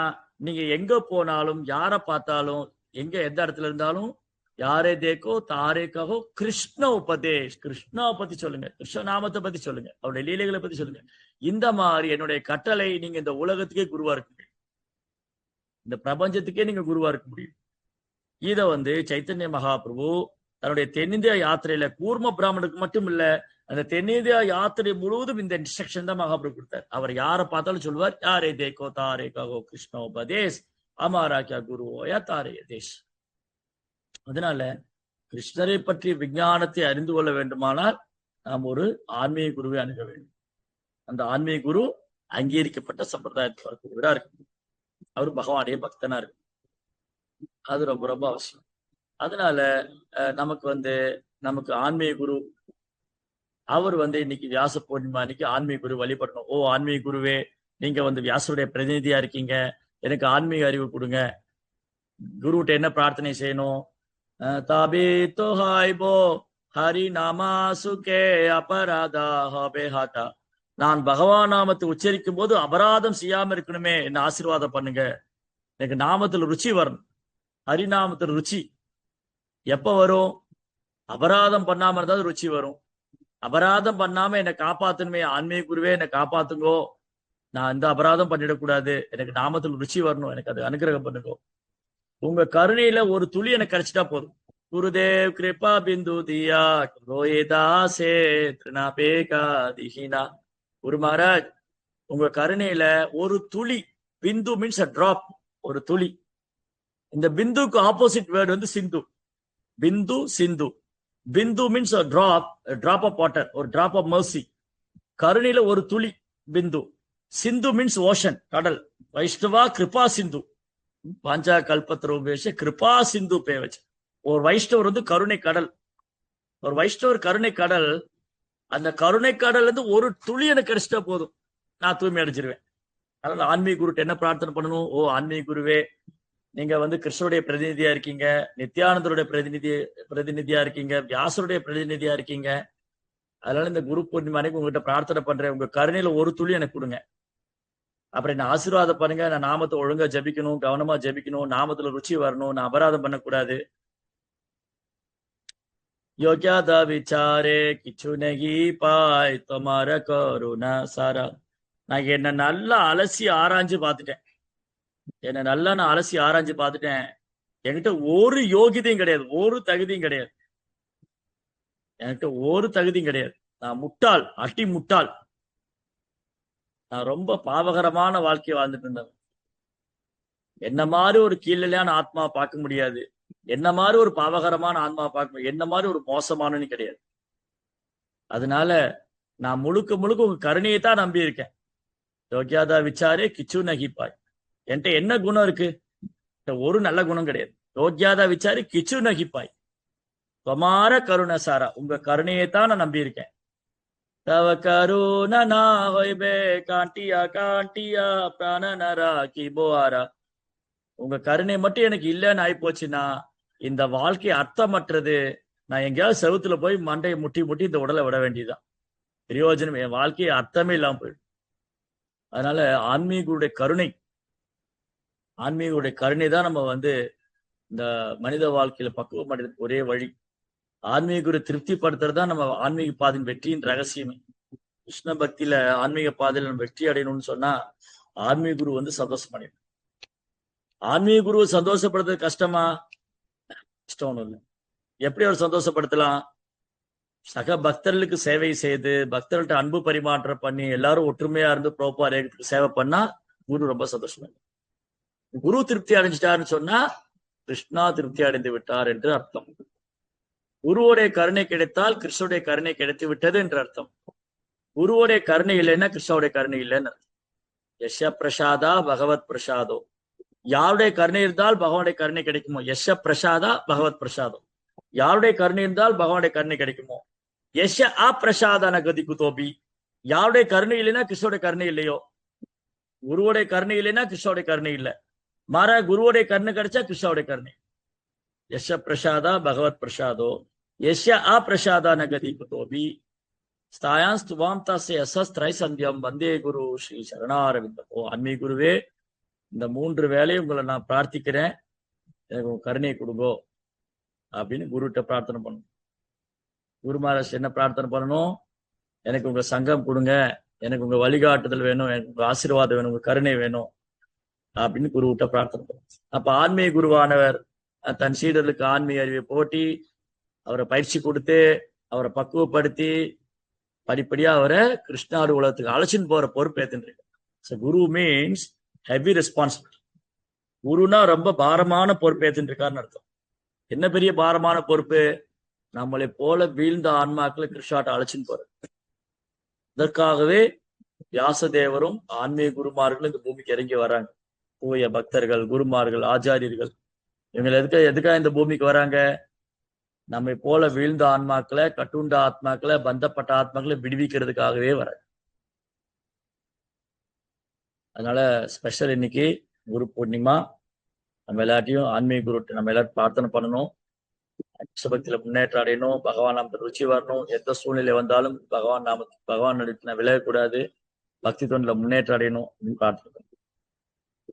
நீங்க எங்க போனாலும், யாரை பார்த்தாலும், எங்க எந்த இடத்துல இருந்தாலும், யாரே தேக்கோ தாரேக்காகோ கிருஷ்ண உபதேஷ், கிருஷ்ணாவை பத்தி சொல்லுங்க, கிருஷ்ண நாமத்தை பத்தி சொல்லுங்க, அவருடைய லீலைகளை பத்தி சொல்லுங்க. இந்த மாதிரி என்னுடைய கட்டளை நீங்க இந்த உலகத்துக்கே குருவா இருக்கு, இந்த பிரபஞ்சத்துக்கே நீங்க குருவா இருக்க முடியும். இத வந்து சைத்தன்ய மகாபிரபு தன்னுடைய தென்னிந்தியா யாத்திரையில கூர்ம பிராமணனுக்கு மட்டும் இல்ல, அந்த தென்னிந்தியா யாத்திரை முழுவதும் இந்த இன்ஸ்ட்ரக்ஷன் தான் மகாபிரபு கொடுத்தார். அவர் யாரை பார்த்தாலும் சொல்லுவார், யாரே தேக்கோ தாரே காகோ கிருஷ்ண உபதேஷ் அமாரா கியா குரு ஓயா தாரே தேஷ். அதனால கிருஷ்ணரை பற்றிய விஞ்ஞானத்தை அறிந்து கொள்ள வேண்டுமானால் நாம் ஒரு ஆன்மீக குருவை அணுக வேண்டும். அந்த ஆன்மீக குரு அங்கீகரிக்கப்பட்ட சம்பிரதாயத்தில் வரக்கூடியவரா இருக்கு, அவர் பகவானுடைய பக்தனா இருக்கு, அது ரொம்ப ரொம்ப அவசியம். அதனால நமக்கு ஆன்மீக குரு அவர் வந்து இன்னைக்கு வியாச பூர்ணிமா அன்னைக்கு ஆன்மீக குரு வழிபடணும். ஓ ஆன்மீக குருவே, நீங்க வந்து வியாசருடைய பிரதிநிதியா இருக்கீங்க, எனக்கு ஆன்மீக அறிவு கொடுங்க. குருகிட்ட என்ன பிரார்த்தனை செய்யணும்? தாபே தோ ஹாய்போ ஹரி நாமா சுகே அபராதா ஹபே ஹாட்டா. நான் பகவான் நாமத்தை உச்சரிக்கும் போது அபராதம் செய்யாம இருக்கணுமே, என்ன ஆசீர்வாதம் பண்ணுங்க. எனக்கு நாமத்துல ருச்சி வரணும், ஹரிநாமத்துல ருச்சி எப்ப வரும்? அபராதம் பண்ணாம இருந்தாலும் ருச்சி வரும். அபராதம் பண்ணாம என்னை காப்பாத்தணுமே, ஆன்மீக குருவே என்னை காப்பாத்துங்கோ, நான் இந்த அபராதம் பண்ணிடக்கூடாது, எனக்கு நாமத்துல ருச்சி வரணும், எனக்கு அது அனுகிரகம் பண்ணுங்க. உங்க கருணையில ஒரு துளி எனக்கு கிடைச்சிட்டா போதும். குருதேவ் கிருபா பிந்து தியா ரோயேதாசே திருநாபேகா திஹினா. குரு மகாராஜ், உங்க கருணையில ஒரு துளி, பிந்து மீன்ஸ் அ டிராப், ஒரு துளி. இந்த பிந்துக்கு ஆப்போசிட் வேர்டு வந்து சிந்து. பிந்து சிந்து. Bindu means a drop of water, ஒரு drop of mercy. கருணையில ஒரு துளி பிந்து. சிந்து மீன்ஸ் ஓஷன், கடல். வைஷ்ணவா கிருபா சிந்து, பாஞ்சா கல்பத்ரோபேஷ கிருபா சிந்து பேவச். ஒரு வைஷ்ணவர் வந்து கருணை கடல், ஒரு வைஷ்ணவர் கருணை கடல். அந்த கருணை கடல் வந்து ஒரு துளி எனக்கு கிடைச்சிட்டா போதும், நான் தூய்மை அடைஞ்சிருவேன். அதனால ஆன்மீக குருட்டு என்ன பிரார்த்தனை பண்ணணும்? ஓ ஆன்மீக குருவே, நீங்க வந்து கிருஷ்ணருடைய பிரதிநிதியா இருக்கீங்க, நித்யானந்தருடைய பிரதிநிதியா இருக்கீங்க, வியாசருடைய பிரதிநிதியா இருக்கீங்க. அதனால இந்த குரு பூர்ணிமா அன்னைக்கு உங்ககிட்ட பிரார்த்தனை பண்றேன், உங்க கருணையில ஒரு துளி எனக்கு கொடுங்க. அப்புறம் என்ன ஆசீர்வாதம் பண்ணுங்க, நான் நாமத்தை ஒழுங்கா ஜபிக்கணும், கவனமா ஜபிக்கணும், நாமத்துல ருச்சி வரணும், நான் அபராதம் பண்ணக்கூடாது. யோகியாதா விசாரே கிச்சு நகி பாய் தொமார கருணா சாரா. நான் என்ன நல்லா அலசி ஆராய்ஞ்சு பார்த்துட்டேன், என்ன நல்லா நான் அலசி ஆராய்ஞ்சு பார்த்துட்டேன். என்கிட்ட ஒரு யோகிதையும் கிடையாது, ஒரு தகுதியும் கிடையாது, என்கிட்ட ஒரு தகுதியும் கிடையாது. நான் முட்டாள், அட்டி முட்டாள். நான் ரொம்ப பாவகரமான வாழ்க்கையை வாழ்ந்துட்டு இருந்தேன். என்ன மாதிரி ஒரு கீழலையான ஆத்மா பார்க்க முடியாது, என்ன மாதிரி ஒரு பாவகரமான ஆத்மா பார்க்க முடியாது, என்ன மாதிரி ஒரு மோசமானு கிடையாது. அதனால நான் முழுக்க முழுக்க உங்க கருணையை தான் நம்பி இருக்கேன். யோகியாதா விசாரே கிச்சு நகிப்பாய். என்கிட்ட என்ன குணம் இருக்கு? ஒரு நல்ல குணம் கிடையாது. யோகியாதா விசாரி கிச்சு நகிப்பாய். தொமார கருணை சாரா, உங்க கருணையை தான் நான் நம்பி இருக்கேன். தவ கருணா ஹொய்பே காண்டியா காண்டியா பிராண நரா கிபோஆரா. உங்க கருணை மட்டும் எனக்கு இல்லைன்னு ஆகி போச்சுன்னா இந்த வாழ்க்கை அர்த்தமற்றது. நான் எங்கேயாவது செவுத்துல போய் மண்டையை முட்டி முட்டி இந்த உடலை விட வேண்டியதுதான். பிரயோஜனம், என் வாழ்க்கையை அர்த்தமே இல்லாம போயிடும். அதனால ஆன்மீகருடைய கருணை தான் நம்ம இந்த மனித வாழ்க்கையில பக்குவம் அடைறதுக்கு ஒரே வழி. ஆன்மீக குரு திருப்திப்படுத்துறதுதான் நம்ம ஆன்மீக பாதையின் வெற்றியின் ரகசியமே. கிருஷ்ண பக்தியில ஆன்மீக பாதையில நம்ம வெற்றி அடையணும்னு சொன்னா ஆன்மீக குரு சந்தோஷம் அடையணும். ஆன்மீக குருவை சந்தோஷப்படுத்துறது கஷ்டமா? கஷ்டம் ஒண்ணும் இல்லை. எப்படி அவர் சந்தோஷப்படுத்தலாம்? சக பக்தர்களுக்கு சேவை செய்து பக்தர்கள்ட்ட அன்பு பரிமாற்றம் பண்ணி எல்லாரும் ஒற்றுமையா இருந்து பிரபுபாதத்துக்கு சேவை பண்ணா குரு ரொம்ப சந்தோஷமா. குரு திருப்தி அடைஞ்சிட்டாருன்னு சொன்னா கிருஷ்ணா திருப்தி அடைந்து விட்டார் என்று அர்த்தம். குருவோடைய கருணை கிடைத்தால் கிருஷ்ணனுடைய கருணை கிடைத்து விட்டது என்று அர்த்தம். குருவோடைய கருணை இல்லைன்னா கிருஷ்ணனுடைய கருணை இல்லைன்னு அர்த்தம். யஷ பிரசாதா பகவத் பிரசாதோ. யாருடைய கருணை இருந்தால் பகவானுடைய கருணை கிடைக்குமோ. யஷ பிரசாதா பகவத் பிரசாதம். யாருடைய கருணை இருந்தால் பகவானுடைய கருணை கிடைக்குமோ. யஷ அப்பிரசாதான கதி குதோபி. யாருடைய கருணை இல்லைன்னா கிருஷ்ணனுடைய கருணை இல்லையோ. குருவோடைய கருணை இல்லைன்னா கிருஷ்ணனுடைய கருணை இல்லை. மாறா குருவோடைய கருணை கிடைச்சா கிருஷ்ணனுடைய கருணை. யஷ பிரசாதா பகவத் பிரசாதோ யஷ அப்பிரசாதான கதி குதோபி ஸ்தாயான் ஸ்துவாம் தாசே அசஸ்திரை சந்தியம் வந்தே குரு ஸ்ரீ சரணாரவிந்தம். ஓ ஆன்மீக குருவே, இந்த 3 வேளையும் உங்களை நான் பிரார்த்திக்கிறேன், எனக்கு உங்க கருணையை கொடுங்கோ அப்படின்னு குருகிட்ட பிரார்த்தனை பண்ணணும். குரு மகாராஜ் என்ன பிரார்த்தனை பண்ணணும்? எனக்கு உங்க சங்கம் கொடுங்க, எனக்கு உங்க வழிகாட்டுதல் வேணும், எனக்கு உங்க ஆசீர்வாதம் வேணும், உங்க கருணை வேணும் அப்படின்னு குருகிட்ட பிரார்த்தனை பண்ணணும். அப்ப ஆன்மீக குருவானவர் தன் சீடர்களுக்கு ஆன்மீக அறிவை போட்டி அவரை பயிற்சி கொடுத்து அவரை பக்குவப்படுத்தி படிப்படியா அவரை கிருஷ்ணாடு உலகத்துக்கு அழைச்சின்னு போற பொறுப்பு ஏத்துட்டு. குரு மீன்ஸ் ஹெவி ரெஸ்பான்சிபிலிட்டி. குருனா ரொம்ப பாரமான பொறுப்பு ஏத்துட்டு இருக்காருன்னு அர்த்தம். என்ன பெரிய பாரமான பொறுப்பு? நம்மளை போல வீழ்ந்த ஆன்மாக்களை கிருஷ்ணாட்ட அழைச்சின்னு போற. இதற்காகவே வியாசதேவரும் ஆன்மீக குருமார்களும் இந்த பூமிக்கு இறங்கி வராங்க. தூய பக்தர்கள், குருமார்கள், ஆச்சாரியர்கள், இவங்க எதுக்காக இந்த பூமிக்கு வராங்க? நம்மை போல வீழ்ந்த ஆன்மாக்களை, கட்டுண்ட ஆத்மாக்களை, பந்தப்பட்ட ஆத்மாக்களை விடுவிக்கிறதுக்காகவே வர. அதனால ஸ்பெஷல் இன்னைக்கு குரு பூர்ணிமா. நம்ம எல்லாத்தையும் ஆன்மீக குரு நம்ம எல்லாரும் பிரார்த்தனை பண்ணணும். பக்தியில முன்னேற்றம் அடையணும், பகவான் நாமத்தை ருச்சி வரணும். எந்த சூழ்நிலை வந்தாலும் பகவான் நடித்து விலகக்கூடாது, பக்தி தொண்டில முன்னேற்றம் அடையணும் அப்படின்னு பிரார்த்தனை பண்ணணும்.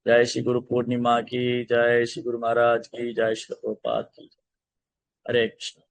ஜெய் ஸ்ரீ குரு பூர்ணிமா கி ஜெய், ஸ்ரீ குரு மகாராஜ் கி ஜெய், ஸ்ரீ பிரபுபாத் கி. ஹரே கிருஷ்ணா.